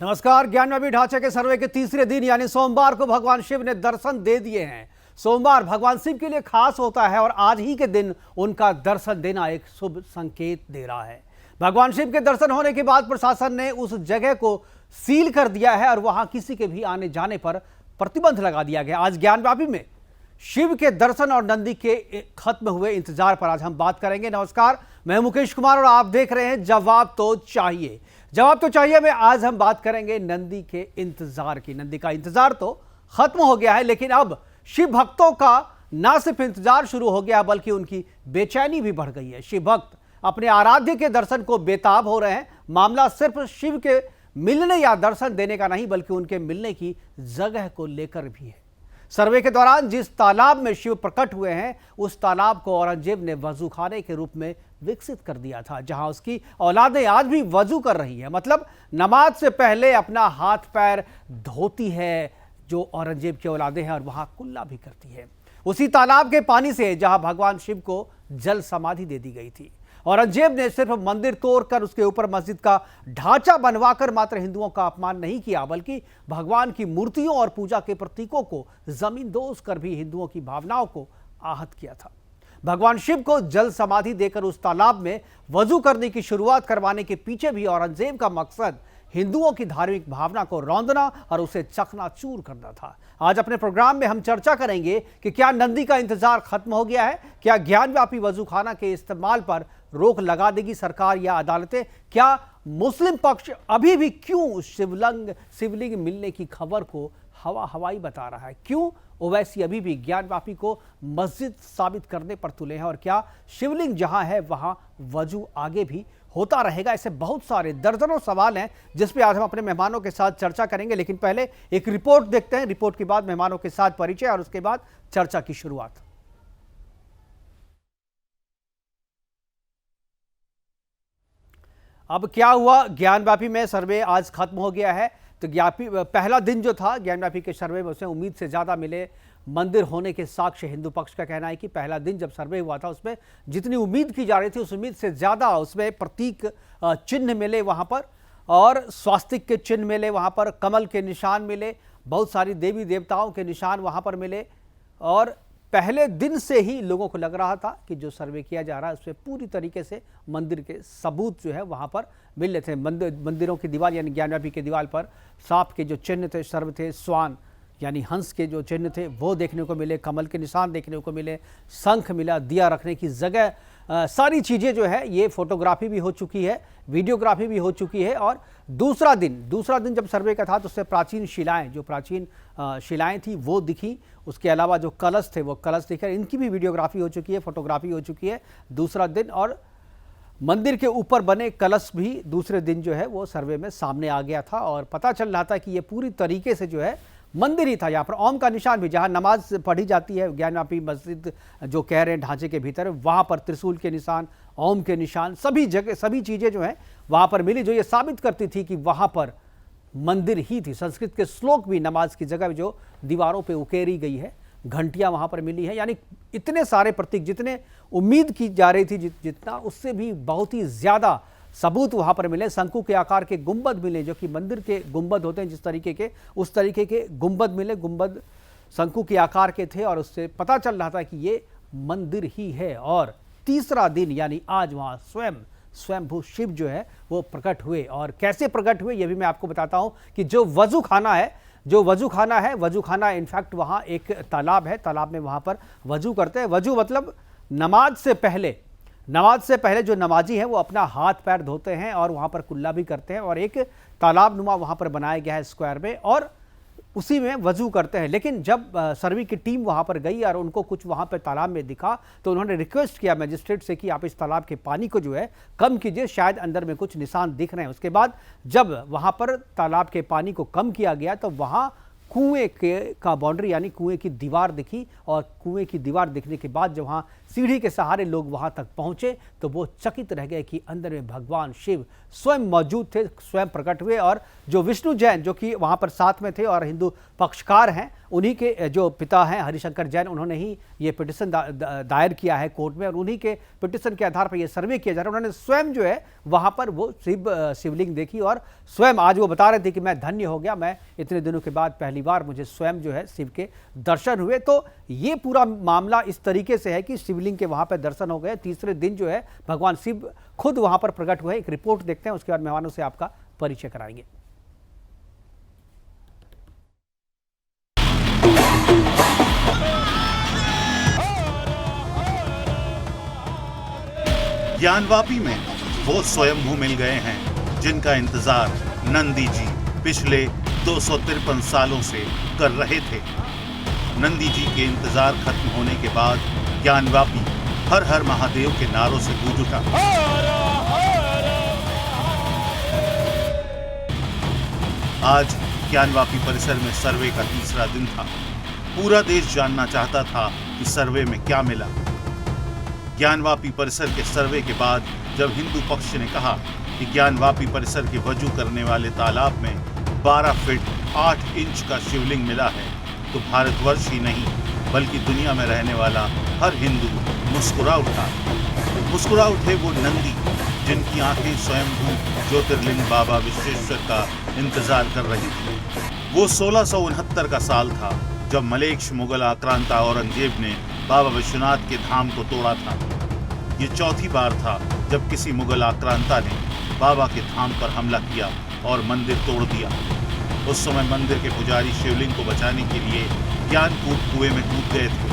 नमस्कार। ज्ञानव्यापी ढांचे के सर्वे के तीसरे दिन यानी सोमवार को भगवान शिव ने दर्शन दे दिए हैं। सोमवार भगवान शिव के लिए खास होता है और आज ही के दिन उनका दर्शन देना एक शुभ संकेत दे रहा है। भगवान शिव के दर्शन होने के बाद प्रशासन ने उस जगह को सील कर दिया है और वहां किसी के भी आने जाने पर प्रतिबंध लगा दिया गया। आज ज्ञानव्यापी में शिव के दर्शन और नंदी के खत्म हुए इंतजार पर आज हम बात करेंगे। नमस्कार, मैं मुकेश कुमार और आप देख रहे हैं जवाब तो चाहिए। जवाब तो चाहिए में आज हम बात करेंगे नंदी के इंतजार की। नंदी का इंतजार तो खत्म हो गया है, लेकिन अब शिव भक्तों का ना सिर्फ इंतजार शुरू हो गया बल्कि उनकी बेचैनी भी बढ़ गई है। शिव भक्त अपने आराध्य के दर्शन को बेताब हो रहे हैं। मामला सिर्फ शिव के मिलने या दर्शन देने का नहीं बल्कि उनके मिलने की जगह को लेकर भी है। सर्वे के दौरान जिस तालाब में शिव प्रकट हुए हैं उस तालाब को औरंगजेब ने वजू खाने के रूप में विकसित कर दिया था, जहां उसकी औलादें आज भी वजू कर रही है। मतलब नमाज से पहले अपना हाथ पैर धोती है जो औरंगजेब की औलादें हैं और वहां कुल्ला भी करती है। उसी तालाब के पानी से जहां भगवान शिव को जल समाधि दे दी गई थी। औरंगजेब ने सिर्फ मंदिर तोड़कर उसके ऊपर मस्जिद का ढांचा बनवाकर मात्र हिंदुओं का अपमान नहीं किया बल्कि भगवान की मूर्तियों और पूजा के प्रतीकों को जमींदोज कर भी हिंदुओं की भावनाओं को आहत किया था। भगवान शिव को जल समाधि देकर उस तालाब में वजू करने की शुरुआत करवाने के पीछे भी औरंगजेब का मकसद हिंदुओं की धार्मिक भावना को रौंदना और उसे चकनाचूर करना था। आज अपने प्रोग्राम में हम चर्चा करेंगे कि क्या नंदी का इंतजार खत्म हो गया है, क्या ज्ञानव्यापी वजूखाना के इस्तेमाल पर रोक लगा देगी सरकार या अदालतें, क्या मुस्लिम पक्ष अभी भी क्यों शिवलिंग मिलने की खबर को हवाई बता रहा है, क्यों ओवैसी अभी भी ज्ञानव्यापी को मस्जिद साबित करने पर तुले हैं और क्या शिवलिंग जहां है वहां वजू आगे भी होता रहेगा। ऐसे बहुत सारे दर्जनों सवाल हैं जिस पे आज हम अपने मेहमानों के साथ चर्चा करेंगे, लेकिन पहले एक रिपोर्ट देखते हैं। रिपोर्ट के बाद मेहमानों के साथ परिचय और उसके बाद चर्चा की शुरुआत। अब क्या हुआ, ज्ञानव्यापी में सर्वे आज खत्म हो गया है। तो पहला दिन जो था ज्ञानव्यापी के सर्वे में उसमें उम्मीद से ज्यादा मिले। मंदिर होने के साक्ष्य हिंदू पक्ष का कहना है कि पहला दिन जब सर्वे हुआ था उसमें जितनी उम्मीद की जा रही थी उस उम्मीद से ज्यादा उसमें प्रतीक चिन्ह मिले वहां पर, और स्वास्तिक के चिन्ह मिले वहां पर, कमल के निशान मिले, बहुत सारी देवी देवताओं के निशान वहां पर मिले। और पहले दिन से ही लोगों को लग रहा था कि जो सर्वे किया जा रहा है उसमें पूरी तरीके से मंदिर के सबूत जो है वहां पर मिल रहे थे। मंदिरों की दीवार यानी ज्ञानव्यापी की दीवार पर सांप के जो चिन्ह थे, सर्व थे, स्वान यानी हंस के जो चिन्ह थे वो देखने को मिले, कमल के निशान देखने को मिले, शंख मिला, दिया रखने की जगह, सारी चीज़ें जो है ये फोटोग्राफी भी हो चुकी है, वीडियोग्राफी भी हो चुकी है। और दूसरा दिन जब सर्वे का था तो उससे प्राचीन शिलाएं थी वो दिखी। उसके अलावा जो कलश थे वो कलश दिखे, इनकी भी वीडियोग्राफी हो चुकी है, फोटोग्राफी हो चुकी है दूसरा दिन। और मंदिर के ऊपर बने कलश भी दूसरे दिन जो है वो सर्वे में सामने आ गया था और पता चल रहा था कि ये पूरी तरीके से जो है मंदिर ही था। यहाँ पर ओम का निशान भी, जहाँ नमाज पढ़ी जाती है ज्ञानव्यापी मस्जिद जो कह रहे हैं ढांचे के भीतर, वहाँ पर त्रिशूल के निशान, ओम के निशान, सभी जगह सभी चीज़ें जो हैं वहाँ पर मिली, जो ये साबित करती थी कि वहाँ पर मंदिर ही थी। संस्कृत के श्लोक भी नमाज की जगह जो दीवारों पर उकेरी गई है, घंटियाँ वहाँ पर मिली है। यानी इतने सारे प्रतीक, जितने उम्मीद की जा रही थी जितना उससे भी बहुत ही ज़्यादा सबूत वहां पर मिले। शंकु के आकार के गुंबद मिले जो कि मंदिर के गुंबद होते हैं जिस तरीके के, उस तरीके के गुंबद मिले। गुंबद शंकु के आकार के थे और उससे पता चल रहा था कि ये मंदिर ही है। और तीसरा दिन यानी आज वहां स्वयंभू शिव जो है वो प्रकट हुए। और कैसे प्रकट हुए ये भी मैं आपको बताता हूं कि जो वजू खाना है इनफैक्ट वहां एक तालाब है, तालाब में वहां पर वजू करते हैं। वजू मतलब नमाज से पहले जो नमाजी हैं वो अपना हाथ पैर धोते हैं और वहाँ पर कुल्ला भी करते हैं। और एक तालाब नुमा वहाँ पर बनाया गया है स्क्वायर में और उसी में वजू करते हैं। लेकिन जब सर्वे की टीम वहाँ पर गई और उनको कुछ वहाँ पर तालाब में दिखा तो उन्होंने रिक्वेस्ट किया मजिस्ट्रेट से कि आप इस तालाब के पानी को जो है कम कीजिए, शायद अंदर में कुछ निशान दिख रहे हैं। उसके बाद जब वहाँ पर तालाब के पानी को कम किया गया तो वहाँ कुएं का बाउंड्री यानी कुएं की दीवार दिखी। और कुएं की दीवार दिखने के बाद जब वहाँ सीढ़ी के सहारे लोग वहाँ तक पहुँचे तो वो चकित रह गए कि अंदर में भगवान शिव स्वयं मौजूद थे, स्वयं प्रकट हुए। और जो विष्णु जैन जो कि वहाँ पर साथ में थे और हिंदू पक्षकार हैं उन्हीं के जो पिता हैं हरिशंकर जैन, उन्होंने ही ये पिटिशन दायर किया है कोर्ट में और उन्हीं के पिटिशन के आधार पर ये सर्वे किया जा रहा है। उन्होंने स्वयं जो है वहाँ पर वो शिवलिंग देखी और स्वयं आज वो बता रहे थे कि मैं धन्य हो गया, मैं इतने दिनों के बाद पहली बार मुझे स्वयं जो है शिव के दर्शन हुए। तो ये पूरा मामला इस तरीके से है कि शिवलिंग के वहाँ पर दर्शन हो गए। तीसरे दिन जो है भगवान शिव खुद वहाँ पर प्रकट हुए। एक रिपोर्ट देखते हैं, उसके बाद मेहमानों से आपका परिचय कराएंगे। ज्ञानवापी में वो स्वयंभू मिल गए हैं जिनका इंतजार नंदी जी पिछले 253 सालों से कर रहे थे। नंदी जी के इंतजार खत्म होने के बाद ज्ञानवापी हर हर महादेव के नारों से गूंज उठा। आज ज्ञानवापी परिसर में सर्वे का तीसरा दिन था। पूरा देश जानना चाहता था कि सर्वे में क्या मिला। ज्ञानवापी परिसर के सर्वे के बाद जब हिंदू पक्ष ने कहा कि ज्ञानवापी परिसर के वजू करने वाले तालाब में 12 फीट 8 इंच का शिवलिंग मिला है, तो भारतवर्ष ही नहीं बल्कि दुनिया में रहने वाला हर हिंदू मुस्कुरा उठा। मुस्कुरा उठे वो नंदी जिनकी आंखें स्वयंभू ज्योतिर्लिंग बाबा विश्वेश्वर का इंतजार कर रही थी। वो 1669 का साल था जब मलेच्छ मुगल आक्रांता औरंगजेब ने बाबा विश्वनाथ के धाम को तोड़ा था। ये चौथी बार था जब किसी मुगल आक्रांता ने बाबा के धाम पर हमला किया और मंदिर तोड़ दिया। उस समय मंदिर के पुजारी शिवलिंग को बचाने के लिए ज्ञानकूप कुएं में कूद गए थे,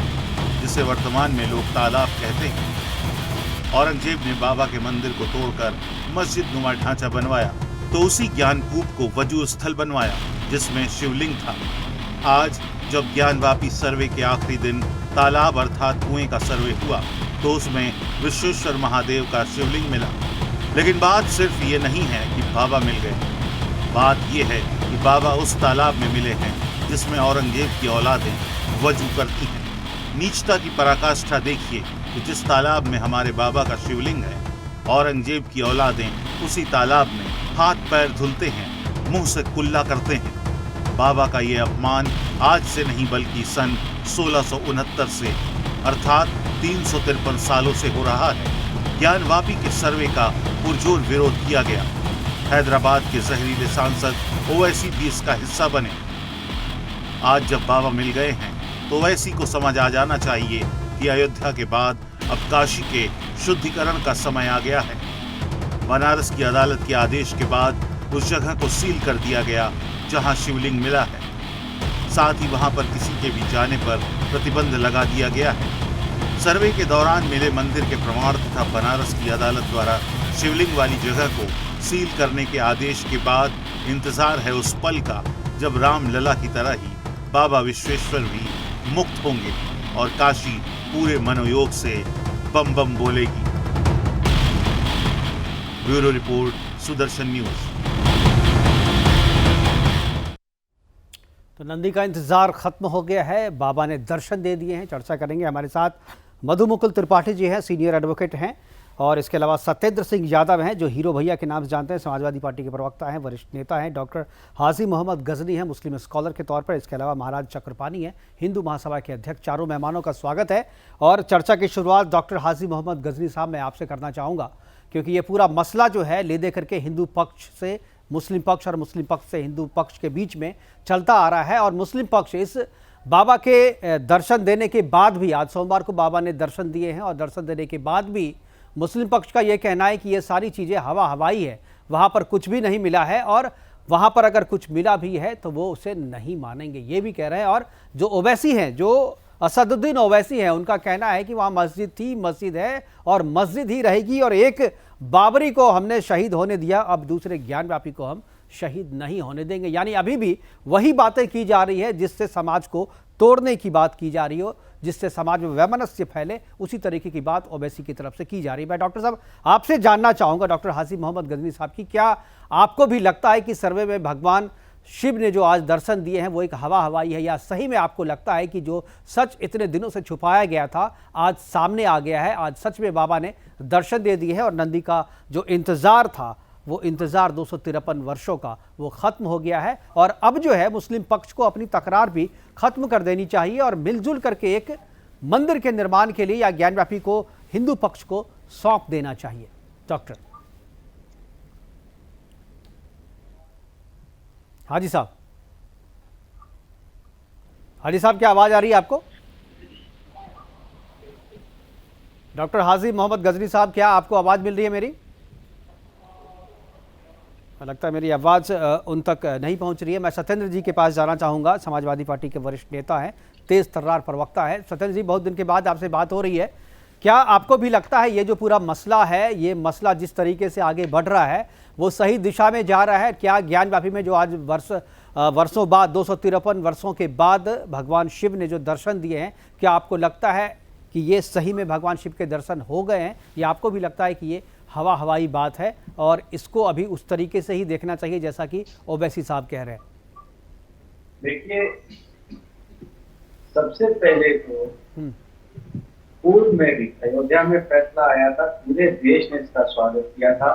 जिसे वर्तमान में लोग तालाब कहते हैं। औरंगजेब ने बाबा के मंदिर को तोड़कर मस्जिद नुमा ढांचा बनवाया, तो उसी ज्ञानकूप को वजू स्थल बनवाया जिसमें शिवलिंग था। आज जब ज्ञानवापी सर्वे के आखिरी दिन तालाब अर्थात कुएं का सर्वे हुआ, तो उसमें विश्वेश्वर महादेव का शिवलिंग मिला। लेकिन बात सिर्फ ये नहीं है कि बाबा मिल गए, बात ये है कि बाबा उस तालाब में मिले हैं जिसमें औरंगजेब की औलादें वजू करती हैं। नीचता की पराकाष्ठा देखिए कि जिस तालाब में हमारे बाबा का शिवलिंग है, औरंगजेब की औलादें उसी तालाब में हाथ पैर धुलते हैं, मुंह से कुल्ला करते हैं। बाबा का ये अपमान आज से नहीं बल्कि सन 1669 से अर्थात 353 सालों से हो रहा है। ज्ञानवापी के सर्वे का पुरजोर विरोध किया गया। हैदराबाद के जहरीले सांसद ओवैसी भी इसका हिस्सा बने। आज जब बाबा मिल गए हैं तो ओवैसी को समझ आ जाना चाहिए कि अयोध्या के बाद अब काशी के शुद्धिकरण का समय आ गया है। बनारस की अदालत के आदेश के बाद उस जगह को सील कर दिया गया जहां शिवलिंग मिला है। साथ ही वहां पर किसी के भी जाने पर प्रतिबंध लगा दिया गया है। सर्वे के दौरान मिले मंदिर के प्रमाण तथा बनारस की अदालत द्वारा शिवलिंग वाली जगह को सील करने के आदेश के बाद इंतजार है उस पल का जब रामलला की तरह ही बाबा विश्वेश्वर भी मुक्त होंगे और काशी पूरे मनोयोग से बम बम बोलेगी। Bureau report, Sudarshan news. तो नंदी का इंतजार खत्म हो गया है, बाबा ने दर्शन दे दिए हैं। चर्चा करेंगे, हमारे साथ मधु मुकुल त्रिपाठी जी हैं, सीनियर एडवोकेट हैं, और इसके अलावा सत्येंद्र सिंह यादव हैं जो हीरो भैया के नाम से जानते हैं, समाजवादी पार्टी के प्रवक्ता हैं, वरिष्ठ नेता हैं। डॉक्टर हाजी मोहम्मद गजनी हैं, मुस्लिम स्कॉलर के तौर पर। इसके अलावा महाराज चक्रपाणी हैं, हिंदू महासभा के अध्यक्ष। चारों मेहमानों का स्वागत है। और चर्चा की शुरुआत डॉक्टर हाजी मोहम्मद गजनी साहब मैं आपसे करना चाहूँगा, क्योंकि ये पूरा मसला जो है ले दे करके हिंदू पक्ष से मुस्लिम पक्ष और मुस्लिम पक्ष से हिंदू पक्ष के बीच में चलता आ रहा है। और मुस्लिम पक्ष इस बाबा के दर्शन देने के बाद भी, आज सोमवार को बाबा ने दर्शन दिए हैं, और दर्शन देने के बाद भी मुस्लिम पक्ष का ये कहना है कि ये सारी चीज़ें हवा हवाई है, वहाँ पर कुछ भी नहीं मिला है, और वहाँ पर अगर कुछ मिला भी है तो वो उसे नहीं मानेंगे, ये भी कह रहे हैं। और जो ओवैसी हैं, जो असदुद्दीन ओवैसी हैं, उनका कहना है कि वहाँ मस्जिद थी, मस्जिद है और मस्जिद ही रहेगी, और एक बाबरी को हमने शहीद होने दिया, अब दूसरे ज्ञानवापी को हम शहीद नहीं होने देंगे। यानी अभी भी वही बातें की जा रही है जिससे समाज को तोड़ने की बात की जा रही हो, जिससे समाज में वैमनस्य फैले, उसी तरीके की बात ओवैसी की तरफ से की जा रही है। मैं डॉक्टर साहब आपसे जानना चाहूँगा, डॉक्टर हाजी मोहम्मद गजनी साहब की, क्या आपको भी लगता है कि सर्वे में भगवान शिव ने जो आज दर्शन दिए हैं वो एक हवा हवाई है, या सही में आपको लगता है कि जो सच इतने दिनों से छुपाया गया था आज सामने आ गया है, आज सच में बाबा ने दर्शन दे दिए हैं, और नंदी का जो इंतजार था वो इंतज़ार 253 वर्षों का वो ख़त्म हो गया है और अब जो है मुस्लिम पक्ष को अपनी तकरार भी ख़त्म कर देनी चाहिए और मिलजुल करके एक मंदिर के निर्माण के लिए या ज्ञानव्यापी को हिंदू पक्ष को सौंप देना चाहिए। डॉक्टर हाजी साहब, हाजी साहब क्या आवाज़ आ रही है आपको? डॉक्टर हाजी मोहम्मद गजनी साहब, क्या आपको आवाज़ मिल रही है मेरी? लगता है मेरी आवाज़ उन तक नहीं पहुंच रही है। मैं सत्येंद्र जी के पास जाना चाहूँगा, समाजवादी पार्टी के वरिष्ठ नेता हैं, तेज़ तर्रार प्रवक्ता है। सत्येंद्र जी, बहुत दिन के बाद आपसे बात हो रही है, क्या आपको भी लगता है ये जो पूरा मसला है, ये मसला जिस तरीके से आगे बढ़ रहा है वो सही दिशा में जा रहा है? क्या ज्ञानव्यापी में जो आज वर्षों बाद 253 वर्षों के बाद भगवान शिव ने जो दर्शन दिए हैं, क्या आपको लगता है कि ये सही में भगवान शिव के दर्शन हो गए हैं, या आपको भी लगता है कि ये हवाई बात है और इसको अभी उस तरीके से ही देखना चाहिए जैसा कि ओवैसी साहब कह रहे हैं? देखिए, सबसे पहले तो पूर्व में भी अयोध्या में फैसला आया था, पूरे देश ने इसका स्वागत किया था।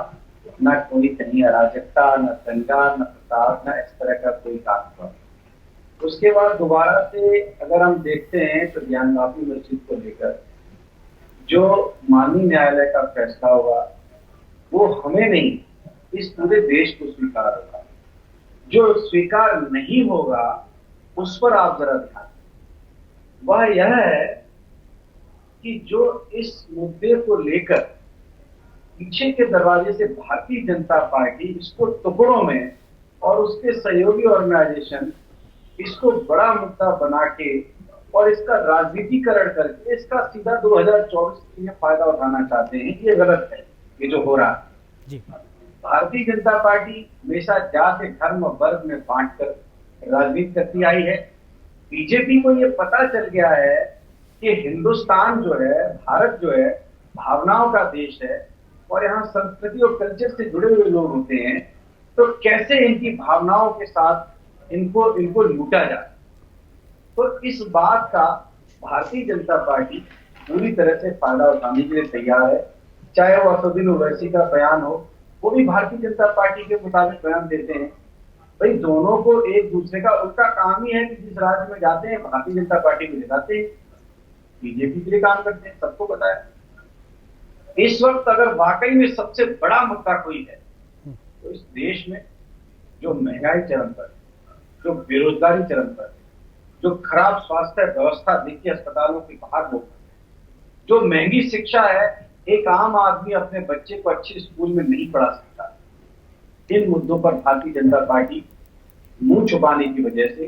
न कोई कहीं अराजकता, न दंगा, न प्रताप, न इस तरह का कोई काम हुआ। उसके बाद दोबारा से अगर हम देखते हैं तो ज्ञानवापी मस्जिद को लेकर जो माननीय न्यायालय का फैसला होगा वो हमें नहीं, इस पूरे देश को स्वीकार होगा। जो स्वीकार नहीं होगा उस पर आप जरा ध्यान दें। वह यह है कि जो इस मुद्दे को लेकर पीछे के दरवाजे से भारतीय जनता पार्टी इसको टुकड़ों में और उसके सहयोगी ऑर्गेनाइजेशन इसको बड़ा मुद्दा बना के और इसका राजनीतिकरण करके इसका सीधा 2024 के लिए फायदा उठाना चाहते हैं, ये गलत है। ये जो हो रहा है जी। भारतीय जनता पार्टी हमेशा जाति धर्म वर्ग में बांटकर राजनीति करती आई है। बीजेपी को ये पता चल गया है कि हिंदुस्तान जो है, भारत जो है, भावनाओं का देश है और यहाँ संस्कृति और कल्चर से जुड़े हुए लोग होते हैं, तो कैसे इनकी भावनाओं के साथ इनको लूटा जाए। तो इस बात का भारतीय जनता पार्टी पूरी तरह से फायदा उठाने के लिए तैयार है। चाहे वो असदुद्दीन ओवैसी का बयान हो, वो भी भारतीय जनता पार्टी के मुताबिक बयान देते हैं। भाई दोनों को एक दूसरे का उनका काम ही है कि जिस राज्य में जाते हैं भारतीय जनता पार्टी को दिखाते हैं, बीजेपी के लिए काम करते हैं, सबको पता है। इस वक्त अगर वाकई में सबसे बड़ा मुद्दा कोई है तो इस देश में जो महंगाई चरम पर, जो बेरोजगारी चरम पर, जो खराब स्वास्थ्य व्यवस्था देखिए अस्पतालों के बाहर लोग, जो महंगी शिक्षा है, एक आम आदमी अपने बच्चे को अच्छे स्कूल में नहीं पढ़ा सकता। इन मुद्दों पर भारतीय जनता पार्टी मुंह छुपाने की वजह से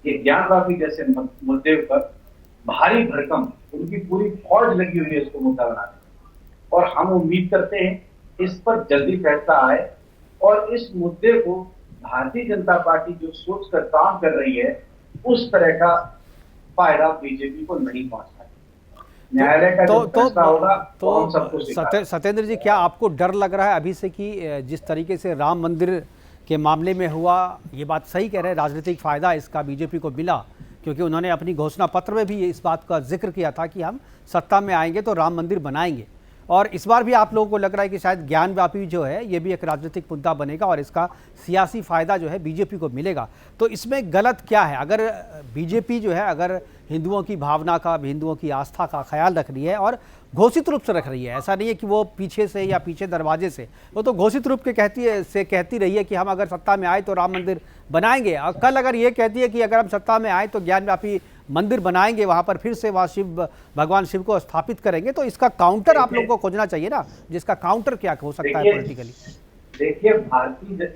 ये ज्ञानवापी जैसे मुद्दे पर भारी भरकम उनकी पूरी फौज लगी हुई है इसको मुद्दा बनाने। और हम उम्मीद करते हैं इस पर जल्दी फैसला आए और इस मुद्दे को भारतीय जनता पार्टी जो सोच कर काम कर रही है उस तरह का फायदा बीजेपी को नहीं पहुंचता। न्यायालय का जो फैसला होगा तो हम सबको सत्येंद्र जी, क्या आपको डर लग रहा है अभी से कि जिस तरीके से राम मंदिर के मामले में हुआ, ये बात सही कह रहे हैं, राजनीतिक फायदा इसका बीजेपी को मिला, क्योंकि उन्होंने अपनी घोषणा पत्र में भी इस बात का जिक्र किया था कि हम सत्ता में आएंगे तो राम मंदिर बनाएंगे। और इस बार भी आप लोगों को लग रहा है कि शायद ज्ञानव्यापी जो है ये भी एक राजनीतिक मुद्दा बनेगा और इसका सियासी फायदा जो है बीजेपी को मिलेगा। तो इसमें गलत क्या है? अगर बीजेपी जो है अगर हिंदुओं की भावना का, हिंदुओं की आस्था का ख्याल रख रही है और घोषित रूप से रख रही है, ऐसा नहीं है कि वो पीछे से या पीछे दरवाजे से, वो तो घोषित रूप के कहती रही है कि हम अगर सत्ता में आए तो राम मंदिर बनाएंगे। और कल अगर ये कहती है कि अगर हम सत्ता में आए तो ज्ञानव्यापी मंदिर बनाएंगे, वहां पर फिर से वहां भगवान शिव को स्थापित करेंगे, तो इसका काउंटर आप लोगों को खोजना चाहिए ना, जिसका काउंटर क्या हो सकता है पॉलिटिकली। देखिए, भारतीय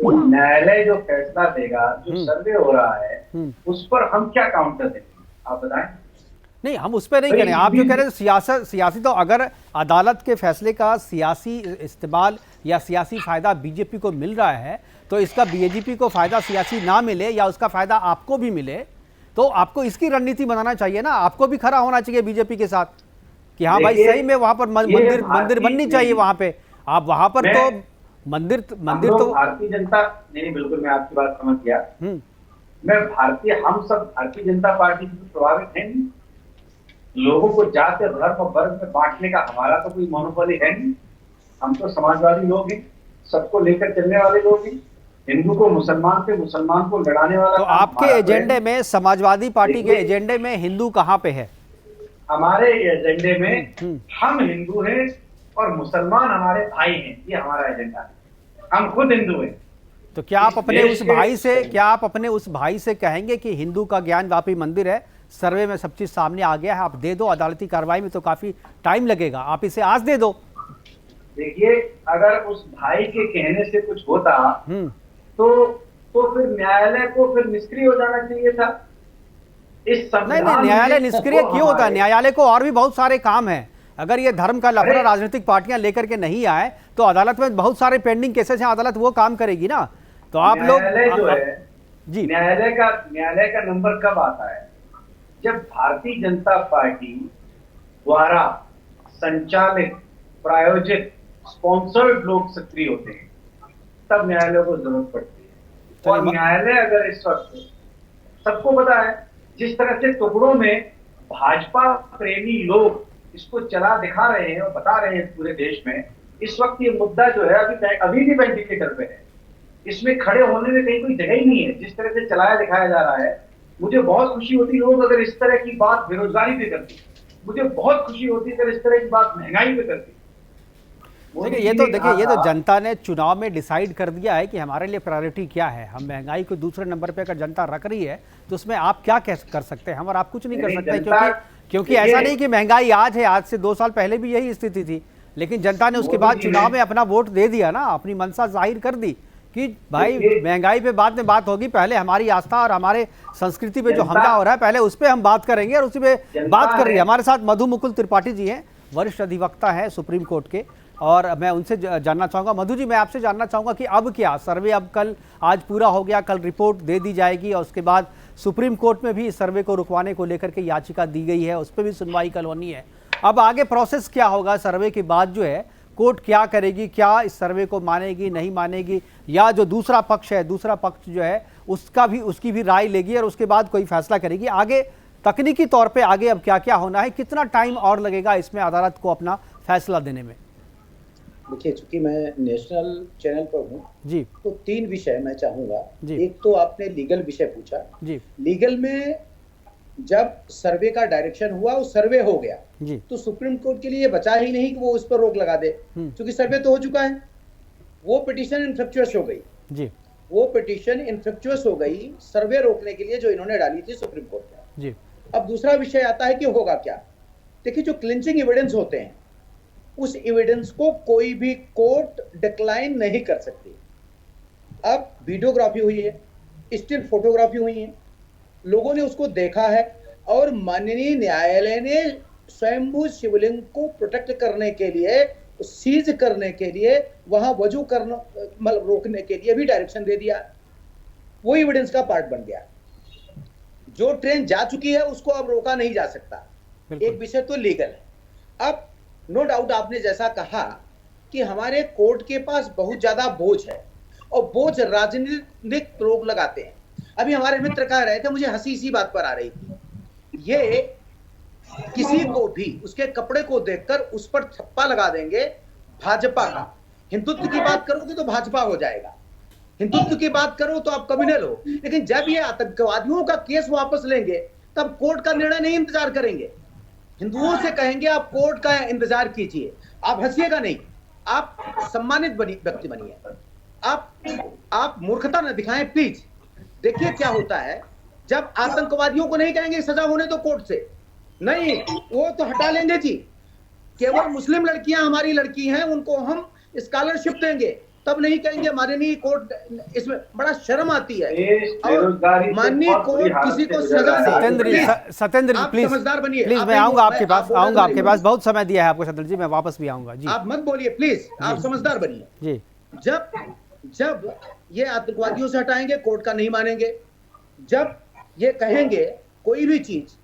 न्यायालय जो फैसला देगा, जो सर्वे हो रहा है, उस पर हम क्या काउंटर देंगे आप बताएं। नहीं, हम उस पर नहीं कह रहे, आप जो कह रहे हैं सियासी, तो अगर अदालत के फैसले का सियासी इस्तेमाल या सियासी फायदा बीजेपी को मिल रहा है, तो इसका बीजेपी को फायदा सियासी ना मिले या उसका फायदा आपको भी मिले, तो आपको इसकी रणनीति बनाना चाहिए ना। आपको भी खड़ा होना चाहिए बीजेपी के साथ कि हाँ भाई सही में वहां पर मंदिर बननी चाहिए वहां पे। आप वहां पर तो मंदिर तो भारतीय जनता नहीं, बिल्कुल मैं आपकी बात समझ गया। हम सब भारतीय जनता पार्टी से प्रभावित हैं नहीं। लोगों को जाति धर्म वर्ग में बांटने का हमारा तो कोई मोनोपोली है नहीं। हम तो समाजवादी लोग हैं। सबको लेकर चलने वाले लोग हैं। हिंदू को मुसलमान से, मुसलमान को लड़ाने वाला तो काम आपके हमारा एजेंडे है। में, समाजवादी पार्टी के देखिए, एजेंडे में हिंदू कहाँ पे है? हमारे एजेंडे में हम हिंदू हैं और मुसलमान हमारे भाई हैं, ये हमारा एजेंडा है। हम खुद हिंदू हैं। तो क्या आप इस अपने देश उस के- भाई से, क्या आप अपने उस भाई से कहेंगे कि हिंदू का ज्ञानवापी मंदिर है, सर्वे में सब चीज सामने आ गया है, आप दे दो, अदालती कार्रवाई में तो काफी टाइम लगेगा, आप इसे आज दे दो। देखिए, अगर उस भाई के कहने से कुछ होता तो फिर न्यायालय को फिर निष्क्रिय हो जाना चाहिए था। इस नहीं संविधान नहीं, न्यायालय में निष्क्रिय वो क्यों होता है? हमारे- न्यायालय को और भी बहुत सारे काम हैं। अगर ये धर्म का लफड़ा अरे- राजनीतिक पार्टियां लेकर के नहीं आए तो अदालत में बहुत सारे पेंडिंग केसेस हैं, अदालत वो काम करेगी ना। तो आप लोग न्यायालय जो है, जी, न्यायालय का नंबर कब आता है? जब भारतीय जनता पार्टी द्वारा संचालित, प्रायोजित, स्पॉन्सर्ड लोग सक्रिय होते हैं, तब न्यायालय को जरूरत पड़ती है। और न्यायालय अगर इस वक्त, सबको पता है जिस तरह से टुकड़ों में भाजपा प्रेमी लोग इसको चला दिखा रहे हैं और बता रहे हैं पूरे देश में, इस वक्त ये मुद्दा जो है अभी भी वेंटिलेटर पे है। इसमें खड़े होने में कहीं कोई जगह ही नहीं है। जिस तरह से चलाया दिखाया जा रहा है, मुझे बहुत खुशी होती लोग अगर इस तरह की बात बेरोजगारी पे करती, मुझे बहुत खुशी होती अगर इस तरह की बात महंगाई पे करती। देखिए ये तो जनता ने चुनाव में डिसाइड कर दिया है कि हमारे लिए प्रायोरिटी क्या है। हम महंगाई को दूसरे नंबर पे अगर जनता रख रही है तो उसमें आप क्या कर सकते हैं? हम और आप कुछ नहीं कर सकते, क्योंकि ऐसा नहीं कि महंगाई आज है, आज से 2 साल पहले भी यही स्थिति थी, लेकिन जनता ने उसके बाद चुनाव में अपना वोट दे दिया ना, अपनी मंशा जाहिर कर दी कि भाई महंगाई पे बाद में बात होगी, पहले हमारी आस्था और हमारे संस्कृति पे जो हमला हो रहा है पहले उस पर हम बात करेंगे, और उसी पे बात कर रही है। हमारे साथ मधु मुकुल त्रिपाठी जी हैं, वरिष्ठ अधिवक्ता है सुप्रीम कोर्ट के, और मैं उनसे जानना चाहूँगा। मधु जी, मैं आपसे जानना चाहूँगा कि अब क्या सर्वे, अब कल, आज पूरा हो गया, कल रिपोर्ट दे दी जाएगी और उसके बाद सुप्रीम कोर्ट में भी इस सर्वे को रुकवाने को लेकर के याचिका दी गई है, उस पर भी सुनवाई कल होनी है। अब आगे प्रोसेस क्या होगा? सर्वे के बाद जो है कोर्ट क्या करेगी? क्या इस सर्वे को मानेगी, नहीं मानेगी, या जो दूसरा पक्ष है, दूसरा पक्ष जो है उसकी भी राय लेगी और उसके बाद कोई फैसला करेगी? आगे तकनीकी तौर पे आगे अब क्या क्या होना है, कितना टाइम और लगेगा इसमें अदालत को अपना फैसला देने में? देखिए, चूंकि मैं नेशनल चैनल पर हूँ जी, तो 3 विषय मैं चाहूंगा। जी। एक तो आपने लीगल विषय पूछा। जी, लीगल में जब सर्वे का डायरेक्शन हुआ, वो सर्वे हो गया, जी, तो सुप्रीम कोर्ट के लिए बचा ही नहीं कि वो उस पर रोक लगा दे, क्योंकि सर्वे तो हो चुका है। वो पिटीशन इनफ्रक्चुअस हो गई। जी, वो पिटीशन इनफ्रक्चुअस हो गई सर्वे रोकने के लिए जो इन्होंने डाली थी सुप्रीम कोर्ट में। जी। अब दूसरा विषय आता है कि होगा क्या। देखिए, जो क्लिंचिंग एविडेंस होते हैं, उस एविडेंस को कोई भी कोर्ट डिक्लाइन नहीं कर सकती। अब वीडियोग्राफी हुई है, स्टिल फोटोग्राफी हुई है, लोगों ने उसको देखा है, और माननीय न्यायालय ने स्वयंभू शिवलिंग को प्रोटेक्ट करने के लिए, सीज करने के लिए, वहां वजू करना मतलब रोकने के लिए भी डायरेक्शन दे दिया। वो एविडेंस का पार्ट बन गया। जो ट्रेन जा चुकी है उसको अब रोका नहीं जा सकता। एक विषय तो लीगल है। अब नो डाउट आपने जैसा कहा कि हमारे कोर्ट के पास बहुत ज्यादा बोझ है, और बोझ राजनीतिक रोक लगाते हैं। अभी हमारे मित्र कह रहे थे, मुझे हंसी इसी बात पर आ रही थी, ये किसी को भी उसके कपड़े को देखकर उस पर थप्पा लगा देंगे भाजपा का। हिंदुत्व की बात करोगे तो भाजपा हो जाएगा, हिंदुत्व की बात करो तो आप कम्युनल हो। लेकिन जब ये आतंकवादियों का केस वापस लेंगे तब कोर्ट का निर्णय नहीं इंतजार करेंगे। हिंदुओं से कहेंगे आप कोर्ट का इंतजार कीजिए। आप हंसिएगा नहीं, आप सम्मानित व्यक्ति बनिए, आप मूर्खता न दिखाएं प्लीज। देखिए क्या होता है, जब आतंकवादियों को नहीं कहेंगे सजा होने तो कोर्ट से नहीं, वो तो हटा लेंगे जी। केवल मुस्लिम लड़कियां हमारी लड़की हैं, उनको हम स्कॉलरशिप देंगे, तब नहीं कहेंगे माननीय कोर्ट। इसमें बड़ा शर्म आती है। और माननीय कोर्ट किसी को सजा सत्येंद्र जी प्लीज, समझदार बनिए। प्लीज मैं आऊंगा आपके पास, आऊंगा आपके पास, बहुत समय दिया है आपको सत्येंद्र जी, मैं वापस भी आऊंगा जी। आप मत बोलिए प्लीज, आप समझदार बनिए जी। जब ये आतंकवादियों से हटाएंगे कोर्ट का नहीं मानेंगे। जब ये कहेंगे कोई भी चीज,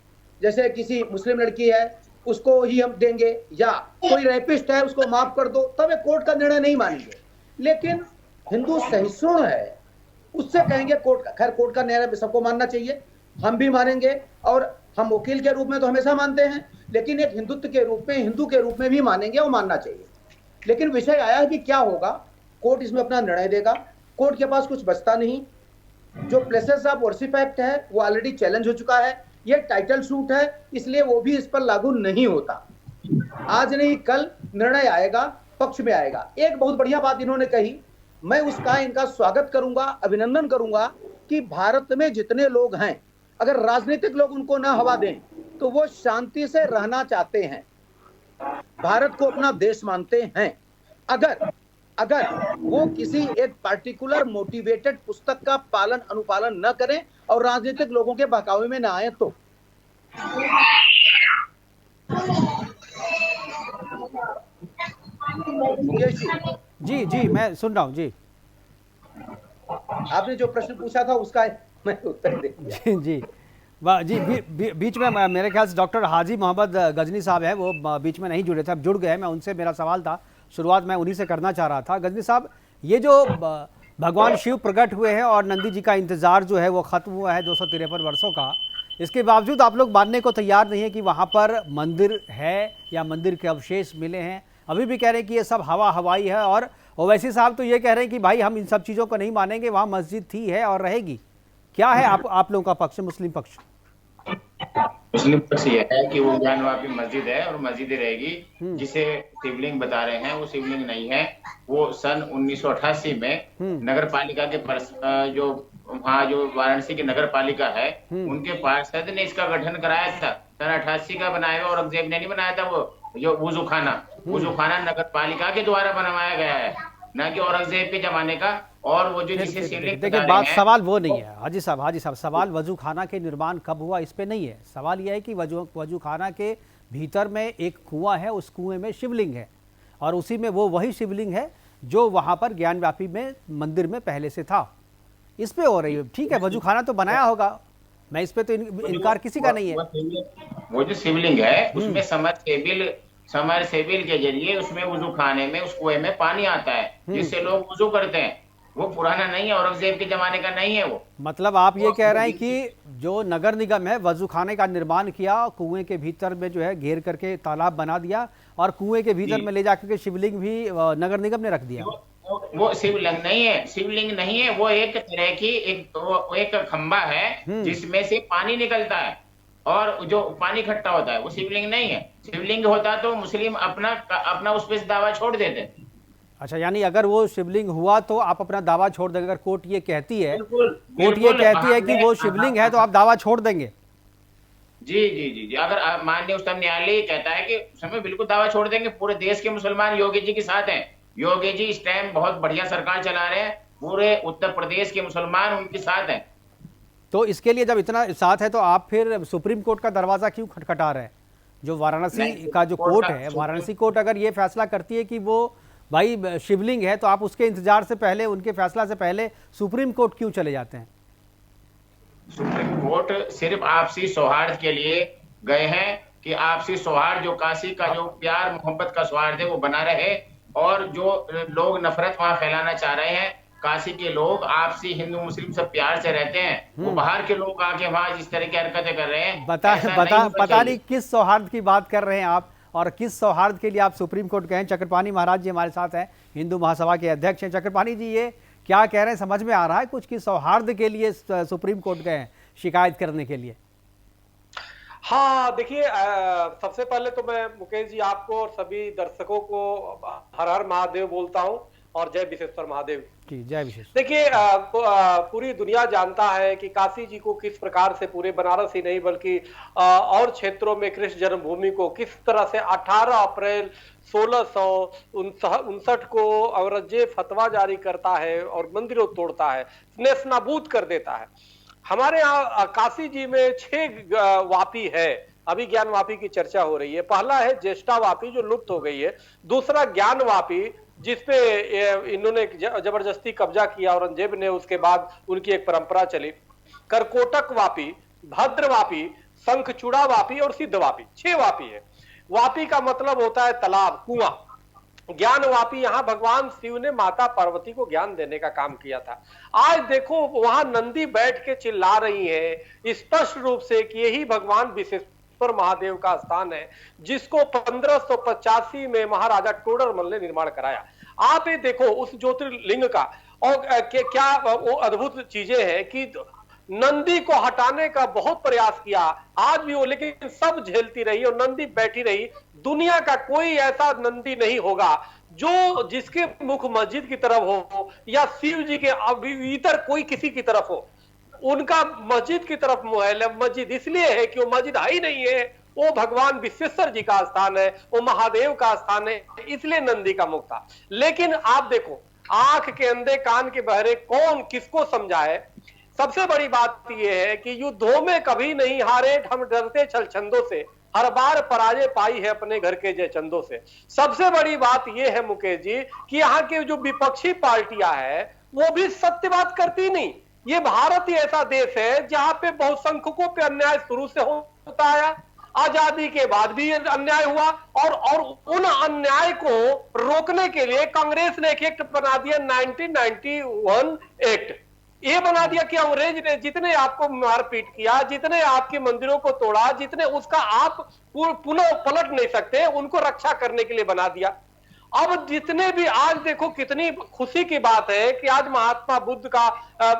जैसे किसी मुस्लिम लड़की है उसको ही हम देंगे, या कोई रेपिस्ट है उसको माफ कर दो, तब ये कोर्ट का निर्णय नहीं मानेंगे। लेकिन हिंदू सहिष्णु है, उससे कहेंगे कोर्ट का, खैर कोर्ट का निर्णय सबको मानना चाहिए, हम भी मानेंगे, और हम वकील के रूप में तो हमेशा मानते हैं, लेकिन एक हिंदुत्व के रूप में, हिंदू के रूप में भी मानेंगे और मानना चाहिए। लेकिन विषय आया है कि क्या होगा कोर्ट इसमें अपना निर्णय देगा। कोर्ट के पास कुछ बचता नहीं। जो प्लेसेस ऑफ वर्शिप एक्ट है वो ऑलरेडी चैलेंज हो चुका है, ये टाइटल सूट है, इसलिए वो भी इस पर लागू नहीं होता। आज नहीं कल निर्णय आएगा, पक्ष में आएगा। एक बहुत बढ़िया बात इन्होंने कही, मैं उसका इनका स्वागत करूंगा, अभिनंदन करूंगा कि भारत में जितने लोग हैं, अगर राजनीतिक लोग उनको ना हवा दें तो वो शांति से रहना चाहते हैं, भारत को अपना देश मानते हैं। अगर वो किसी एक पार्टिकुलर मोटिवेटेड पुस्तक का पालन अनुपालन न करें और राजनीतिक लोगों के बहकावे में ना आए तो। जी जी मैं सुन रहा हूँ जी। आपने जो प्रश्न पूछा था उसका मैं उत्तर दे दिया। जी जी जी बीच में मेरे ख्याल से डॉक्टर हाजी मोहम्मद गजनी साहब हैं, वो बीच में नहीं जुड़े थे, अब जुड़ गए। मैं उनसे, मेरा सवाल था, शुरुआत मैं उन्हीं से करना चाह रहा था। गजनी साहब, ये जो भगवान शिव प्रकट हुए हैं और नंदी जी का इंतजार जो है वो खत्म हुआ है 253 वर्षों का, इसके बावजूद आप लोग मानने को तैयार नहीं है कि वहाँ पर मंदिर है या मंदिर के अवशेष मिले हैं। अभी भी कह रहे हैं कि ये सब हवाई है। और ओवैसी साहब तो ये कह रहे हैं कि भाई हम इन सब चीज़ों को नहीं मानेंगे, वहाँ मस्जिद थी, है और रहेगी। क्या है आप लोगों का पक्ष, मुस्लिम पक्ष? मुस्लिम पक्ष ये है कि वो ज्ञानवापी मस्जिद है और मस्जिद रहेगी। जिसे शिवलिंग बता रहे हैं वो शिवलिंग नहीं है। वो सन 1988 में नगर पालिका के जो वहाँ जो वाराणसी की नगर पालिका है उनके पार्षद ने इसका गठन कराया था। सन 88 का बनाया हुआ, औरंगजेब ने नहीं बनाया था। वो जो वुजू खाना नगर पालिका के द्वारा बनवाया गया है, न कि औरंगजेब के जमाने का। और वो जो जिसे शिवलिंग, देखिए बात, सवाल वो नहीं है हाजी साहब, सवाल वजू खाना के निर्माण कब हुआ इस पे नहीं है। सवाल यह है कि वजू खाना के भीतर में एक कुआं है, उस कुएं में शिवलिंग है और उसी में वो वही शिवलिंग है जो वहां पर ज्ञानव्यापी में मंदिर में पहले से था। इस पे हो रही है, ठीक है, वजू खाना तो बनाया होगा, मैं इस पे तो इनकार किसी का नहीं है। वो जो शिवलिंग है उसमें समरसेबिल के जरिए उसमें वुजू खाने में, उस कुएं में पानी आता है जिससे लोग वुजू करते हैं। वो पुराना नहीं है, औरंगजेब के जमाने का नहीं है वो। मतलब आप ये कह रहे हैं कि जो नगर निगम है वजू खाने का निर्माण किया, कुएं के भीतर में जो है घेर करके तालाब बना दिया और कुएं के भीतर में ले जाकर के शिवलिंग भी नगर निगम ने रख दिया। वो शिवलिंग नहीं है, वो एक तरह की एक खंबा है जिसमें से पानी निकलता है और जो पानी इकट्ठा होता है, वो शिवलिंग नहीं है। शिवलिंग होता तो मुस्लिम अपना उस पर दावा छोड़ देते। अच्छा, यानी अगर वो शिवलिंग हुआ तो आप अपना दावा छोड़ देंगे? अगर कोर्ट ये कहती है, कि वो शिवलिंग है तो आप दावा छोड़ देंगे? जी, अगर माननीय उच्चतम न्यायालय कहता है कि समय, बिल्कुल दावा छोड़ देंगे। पूरे देश के मुसलमान योगी जी के साथ हैं। योगी जी इस टाइम बहुत बढ़िया सरकार चला रहे हैं, पूरे उत्तर प्रदेश के मुसलमान उनके साथ हैं। तो इसके लिए जब इतना साथ है तो आप फिर सुप्रीम कोर्ट का दरवाजा क्यों खटखटा रहे हैं? जो वाराणसी का जो कोर्ट है, वाराणसी कोर्ट अगर ये फैसला करती है कि वो भाई शिवलिंग है, तो आप उसके इंतजार से पहले, उनके फैसला से पहले सुप्रीम कोर्ट क्यों चले जाते हैं? सुप्रीम कोर्ट सिर्फ आपसी सौहार्द के लिए गए हैं कि आपसी सौहार्द, जो काशी का जो प्यार मोहब्बत का सौहार्द है वो बना रहे। और जो लोग नफरत वहां फैलाना चाह रहे हैं, काशी के लोग आपसी हिंदू मुस्लिम सब प्यार से रहते हैं, वो बाहर के लोग आके वहां जिस तरह की हरकतें कर रहे हैं, पता नहीं किस सौहार्द की बात कर रहे हैं आप और किस सौहार्द के लिए आप सुप्रीम कोर्ट गए। चक्रपाणी महाराज जी हमारे साथ हैं, हिंदू महासभा के अध्यक्ष हैं। चक्रपाणी जी, ये क्या कह रहे हैं समझ में आ रहा है कुछ कि सौहार्द के लिए सुप्रीम कोर्ट गए हैं शिकायत करने के लिए? हाँ, देखिए, सबसे पहले तो मैं मुकेश जी आपको और सभी दर्शकों को हर हर महादेव बोलता हूं और जय विश्वेश्वर महादेव जी। जय विश्वेश्वर। देखिए, पूरी दुनिया जानता है कि काशी जी को किस प्रकार से, पूरे बनारस ही नहीं बल्कि और क्षेत्रों में कृष्ण जन्मभूमि को किस तरह से 18 अप्रैल 1659 को औरंगजेब फतवा जारी करता है और मंदिरों तोड़ता है, नेस्तनाबूद कर देता है। हमारे यहाँ काशी जी में 6 वापी है। अभी ज्ञान वापी की चर्चा हो रही है। पहला है ज्येष्ठा वापी जो लुप्त हो गई है। दूसरा ज्ञान वापी जिसपे इन्होंने जबरदस्ती कब्जा किया औरंगजेब ने, उसके बाद उनकी एक परंपरा चली। करकोटक वापी, भद्र वापी, शंखचूड़ा वापी और सिद्ध वापी, 6 वापी है। वापी का मतलब होता है तालाब, कुआं। ज्ञान वापी, यहां भगवान शिव ने माता पार्वती को ज्ञान देने का काम किया था। आज देखो वहां नंदी बैठ के चिल्ला रही है स्पष्ट रूप से कि यही भगवान विश्वेश्वर महादेव का स्थान है, जिसको 1585 में महाराजा टोडरमल ने निर्माण कराया। आप ये देखो उस ज्योतिर्लिंग का, और क्या वो अद्भुत चीजें हैं कि नंदी को हटाने का बहुत प्रयास किया आज भी वो, लेकिन सब झेलती रही और नंदी बैठी रही। दुनिया का कोई ऐसा नंदी नहीं होगा जो जिसके मुख मस्जिद की तरफ हो या शिव जी के इतर कोई किसी की तरफ हो। उनका मस्जिद की तरफ मुंह है। मस्जिद इसलिए है कि वो मस्जिद ही नहीं है, वो भगवान विश्वेश्वर जी का स्थान है, वो महादेव का स्थान है, इसलिए नंदी का मुख था। लेकिन आप देखो, आंख के अंधे कान के बहरे कौन किसको समझाए। सबसे बड़ी बात यह है कि युद्धों में कभी नहीं हारे हम डरते छलछंदों से, हर बार पराजय पाई है अपने घर के जय चंदों से। सबसे बड़ी बात यह है मुकेश जी कि यहाँ के जो विपक्षी पार्टियां हैं वो भी सत्य बात करती नहीं। ये भारत ही ऐसा देश है जहां पे बहुसंख्यकों पे अन्याय शुरू से होता आया, आजादी के बाद भी अन्याय हुआ, और उन अन्याय को रोकने के लिए कांग्रेस ने एक एक्ट बना दिया, 1991 एक्ट। ये बना दिया कि अंग्रेज ने जितने आपको मारपीट किया, जितने आपके मंदिरों को तोड़ा, जितने उसका आप पुनः पलट नहीं सकते, उनको रक्षा करने के लिए बना दिया। अब जितने भी, आज देखो कितनी खुशी की बात है कि आज महात्मा बुद्ध का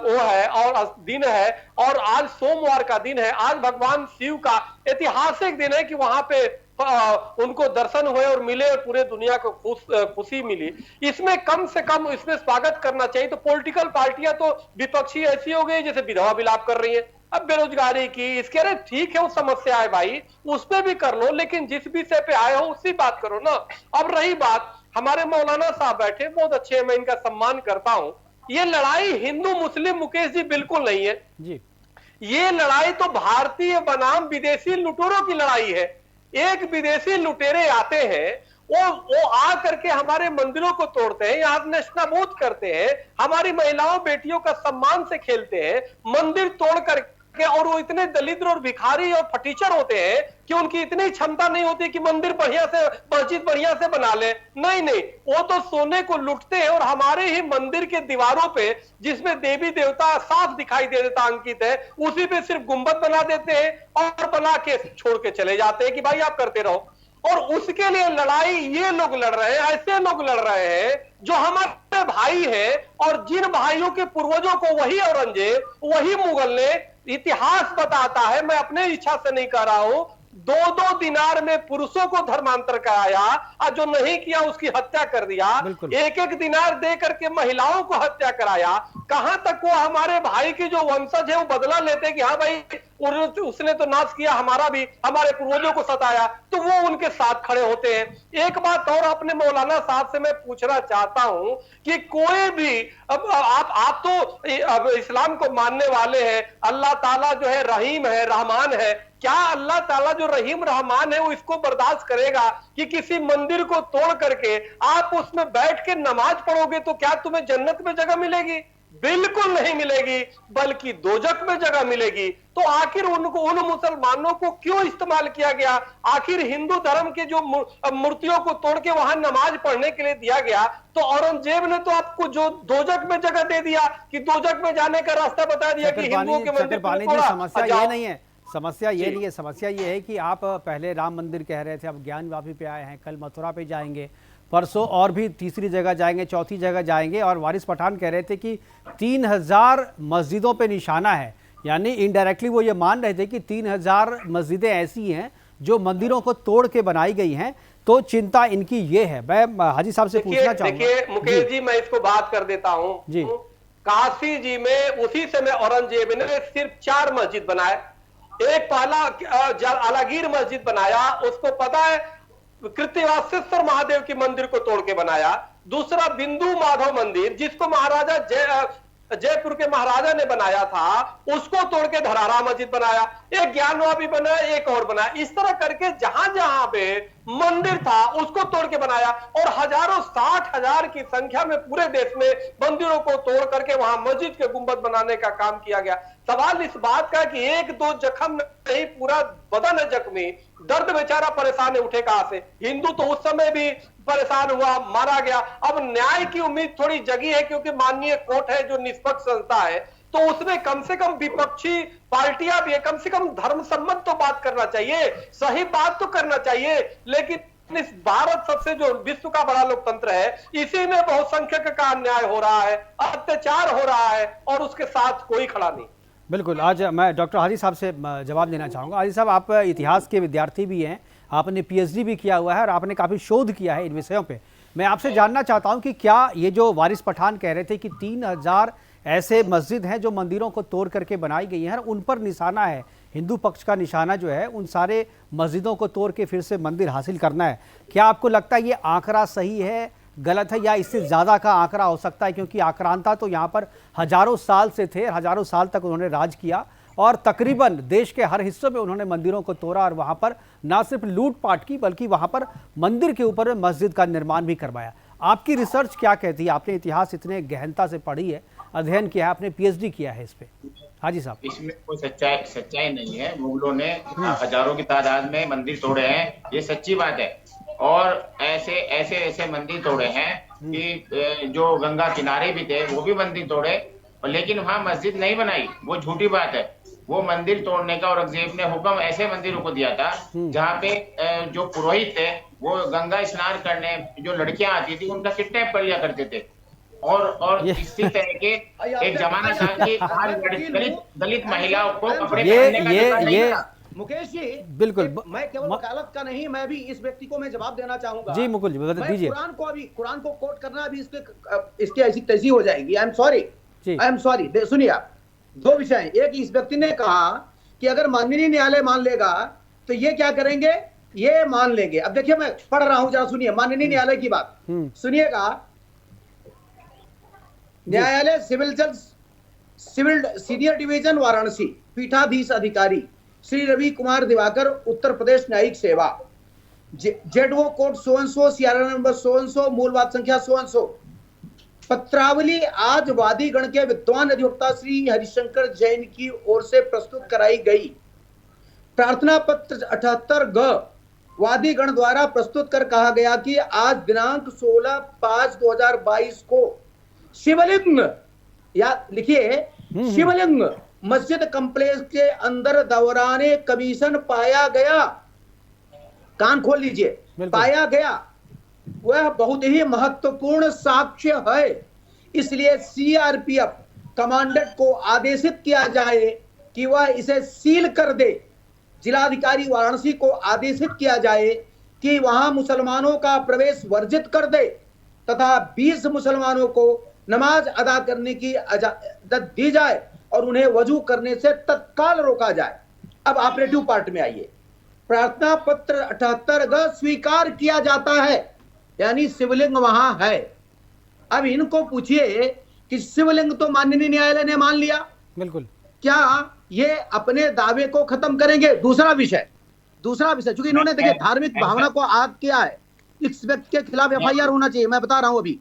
वो है और दिन है, और आज सोमवार का दिन है, आज भगवान शिव का ऐतिहासिक दिन है कि वहां पे उनको दर्शन हुए और मिले और पूरे दुनिया को खुशी मिली। इसमें कम से कम इसमें स्वागत करना चाहिए। तो पॉलिटिकल पार्टियां तो विपक्षी ऐसी हो गई जैसे विधवा विलाप कर रही है, अब बेरोजगारी की, इसके, अरे ठीक है वो समस्या है भाई, उस पे भी कर लो, लेकिन जिस विषय पे आए हो उसी बात करो ना। अब रही बात, हमारे मौलाना साहब बैठे बहुत अच्छे हैं, मैं इनका सम्मान करता हूं। ये लड़ाई हिंदू मुस्लिम मुकेश जी बिल्कुल नहीं है जी। ये लड़ाई तो भारतीय बनाम विदेशी लुटेरों की लड़ाई है। एक विदेशी लुटेरे आते हैं, वो आ करके हमारे मंदिरों को तोड़ते हैं, यहाँ नष्टाबूद करते हैं, हमारी महिलाओं बेटियों का सम्मान से खेलते हैं, मंदिर तोड़ करके, और वो इतने दलिद्र और भिखारी और फटीचर होते हैं कि उनकी इतनी क्षमता नहीं होती कि मंदिर बढ़िया से, मस्जिद बढ़िया से बना ले। नहीं, वो तो सोने को लुटते हैं और हमारे ही मंदिर के दीवारों पे जिसमें देवी देवता साफ दिखाई दे देता अंकित है, उसी पे सिर्फ गुंबद बना देते हैं और बना के छोड़ के चले जाते हैं कि भाई आप करते रहो। और उसके लिए लड़ाई ये लोग लड़ रहे हैं, ऐसे लोग लड़ रहे हैं जो हमारे भाई हैं, और जिन भाइयों के पूर्वजों को वही औरंगजेब, वही मुगल ने, इतिहास बताता है, मैं अपने इच्छा से नहीं कह रहा हूं, 2-2 दिनार में पुरुषों को धर्मांतर कराया और जो नहीं किया उसकी हत्या कर दिया, 1-1 दिनार दे करके महिलाओं को हत्या कराया। कहां तक वो हमारे भाई के जो वंशज है वो बदला लेते कि हाँ भाई उसने तो नाश किया, हमारा भी, हमारे पूर्वजों को सताया, तो वो उनके साथ खड़े होते हैं। एक बात और अपने मौलाना साहब से मैं पूछना चाहता हूं कि कोई भी, अब आप तो अब इस्लाम को मानने वाले हैं, अल्लाह ताला जो है रहीम है, रहमान है, क्या अल्लाह ताला जो रहीम रहमान है वो इसको बर्दाश्त करेगा कि किसी मंदिर को तोड़ करके आप उसमें बैठ के नमाज पढ़ोगे तो क्या तुम्हें जन्नत में जगह मिलेगी? बिल्कुल नहीं मिलेगी, बल्कि दोजख में जगह मिलेगी। तो आखिर उनको, उन मुसलमानों को क्यों इस्तेमाल किया गया? आखिर हिंदू धर्म के जो मूर्तियों को तोड़ के वहां नमाज पढ़ने के लिए दिया गया, तो औरंगजेब ने तो आपको जो दोजख में जगह दे दिया कि दोजख में जाने का रास्ता बता दिया कि हिंदुओं के मंदिर को तोड़ा। समस्या ये नहीं है, समस्या ये नहीं है, समस्या ये है कि आप पहले राम मंदिर कह रहे थे, अब ज्ञानवापी पे आए हैं, कल मथुरा पे जाएंगे, परसों और भी तीसरी जगह जाएंगे, चौथी जगह जाएंगे, और वारिस पठान कह रहे थे कि 3000 मस्जिदों पे निशाना है, यानी इनडायरेक्टली वो ये मान रहे थे कि 3000 मस्जिदें ऐसी हैं जो मंदिरों को तोड़ के बनाई गई हैं। तो चिंता इनकी ये है। मैं हाजी साहब से पूछना चाहूंगा। देखिए मुकेश जी, मैं इसको बात कर देता हूं जी। काशी जी में उसी समय औरंगजेब ने सिर्फ 4 मस्जिद बनाए। एक पहला आलागीर मस्जिद बनाया, उसको पता है कृत्यवासेश्वर महादेव के मंदिर को तोड़ के बनाया। दूसरा बिंदु माधव मंदिर, जिसको महाराजा जयपुर के महाराजा ने बनाया था, उसको तोड़ के धरारा मस्जिद बनाया। एक ज्ञानवापी बनाया, एक और बनाया। इस तरह करके जहां जहां पे मंदिर था उसको तोड़ के बनाया, और हजारों, 60,000 की संख्या में पूरे देश में मंदिरों को तोड़ करके वहां मस्जिद के गुंबद बनाने का काम किया गया। सवाल इस बात का कि 1-2 जख्म नहीं, पूरा बदन है जख्मी, दर्द बेचारा परेशान है, उठे कहां से? हिंदू तो उस समय भी परेशान हुआ, मारा गया। अब न्याय की उम्मीद थोड़ी जगी है क्योंकि माननीय कोर्ट है जो निष्पक्ष संस्था है, तो उसमें कम से कम विपक्षी पार्टियां भी है, कम से कम धर्म सम्मत तो बात करना चाहिए, सही बात तो करना चाहिए। लेकिन इस भारत सबसे जो विश्व का बड़ा लोकतंत्र है, इसी में बहुसंख्यक का अन्याय हो रहा है, अत्याचार हो रहा है और उसके साथ कोई खड़ा नहीं। बिल्कुल। आज मैं डॉक्टर हाजी साहब से जवाब देना चाहूँगा। हाजी साहब, आप इतिहास के विद्यार्थी भी हैं, आपने पीएचडी भी किया हुआ है और आपने काफ़ी शोध किया है इन विषयों पे। मैं आपसे जानना चाहता हूँ कि क्या ये जो वारिस पठान कह रहे थे कि 3000 ऐसे मस्जिद हैं जो मंदिरों को तोड़ करके बनाई गई हैं, उन पर निशाना है, हिंदू पक्ष का निशाना जो है उन सारे मस्जिदों को तोड़ के फिर से मंदिर हासिल करना है, क्या आपको लगता है ये आंकड़ा सही है, गलत है, या इससे ज़्यादा का आंकड़ा हो सकता है? क्योंकि आक्रांता तो यहाँ पर हजारों साल से थे, हजारों साल तक उन्होंने राज किया और तकरीबन देश के हर हिस्सों में उन्होंने मंदिरों को तोड़ा और वहाँ पर ना सिर्फ लूटपाट की बल्कि वहाँ पर मंदिर के ऊपर मस्जिद का निर्माण भी करवाया। आपकी रिसर्च क्या कहती है? आपने इतिहास इतने गहनता से पढ़ी है, अध्ययन किया है, आपने पीएचडी किया है इस पे। हाजी साहब, इसमें कोई सच्चाई नहीं है। मुगलों ने हजारों की तादाद में मंदिर तोड़े हैं, ये सच्ची बात है। और ऐसे मंदिर तोड़े हैं कि जो गंगा किनारे भी थे वो भी मंदिर तोड़े, लेकिन वहां मस्जिद नहीं बनाई, वो झूठी बात है। वो मंदिर तोड़ने का औरंगजेब ने हुक्म ऐसे मंदिरों को दिया था जहाँ पे जो पुरोहित थे वो गंगा स्नान करने जो लड़कियां आती थी उनका किडनैप कर लिया करते थे। और इसी तरह के एक जमाना था कि दलित महिलाओं को कपड़े पहनने का अधिकार नहीं था। मुकेश जी, बिल्कुल, मैं केवल वकालत का नहीं, मैं भी इस व्यक्ति को मैं जवाब देना चाहूंगा। जी मुकुल जी, बता दीजिए। कुरान को कोट करना अभी इसकी ऐसी तेजी हो जाएगी। I am sorry. सुनिए आप, दो विषय हैं। एक, इस व्यक्ति ने कहा कि अगर माननीय न्यायालय मान लेगा तो ये क्या करेंगे, ये मान लेंगे। अब देखिए मैं पढ़ रहा हूं, जरा सुनिए माननीय न्यायालय की बात सुनिएगा। न्यायालय सिविल जज, सिविल सीनियर डिवीजन वाराणसी, पीठाधीश अधिकारी श्री रवि कुमार दिवाकर, उत्तर प्रदेश न्यायिक सेवा, जेडओ कोर्ट सोअनसो, सीआरएन नंबर सोअनसो, मूलवाद संख्या सोअनसो। पत्रावली आज वादी गण के विद्वान अधिवक्ता श्री हरिशंकर जैन की ओर से प्रस्तुत कराई गई। प्रार्थना पत्र 78 ग वादी गण द्वारा प्रस्तुत कर कहा गया कि आज दिनांक 16/5/2022 को शिवलिंग, या लिखिए शिवलिंग मस्जिद कम्प्लेक्स के अंदर दौराने कमीशन पाया गया। कान खोल लीजिए, पाया गया। वह बहुत ही महत्वपूर्ण साक्ष्य है, इसलिए सीआरपीएफ कमांडेंट को आदेशित किया जाए कि वह इसे सील कर दे। जिलाधिकारी वाराणसी को आदेशित किया जाए कि वहां मुसलमानों का प्रवेश वर्जित कर दे तथा 20 मुसलमानों को नमाज अदा करने की इजाजत दी जाए और उन्हें वजू करने से तत्काल रोका जाए। अब ऑपरेटिव पार्ट में आइए। प्रार्थना पत्र 78 ग स्वीकार किया जाता है, यानी शिवलिंग वहां है। अब इनको पूछिए कि शिवलिंग तो माननीय न्यायालय ने मान लिया, बिल्कुल, क्या ये अपने दावे को खत्म करेंगे? दूसरा विषय क्योंकि इन्होंने देखिए धार्मिक भावना को आग किया है, इस व्यक्ति के खिलाफ एफआईआर होना चाहिए। मैं बता रहा हूं, अभी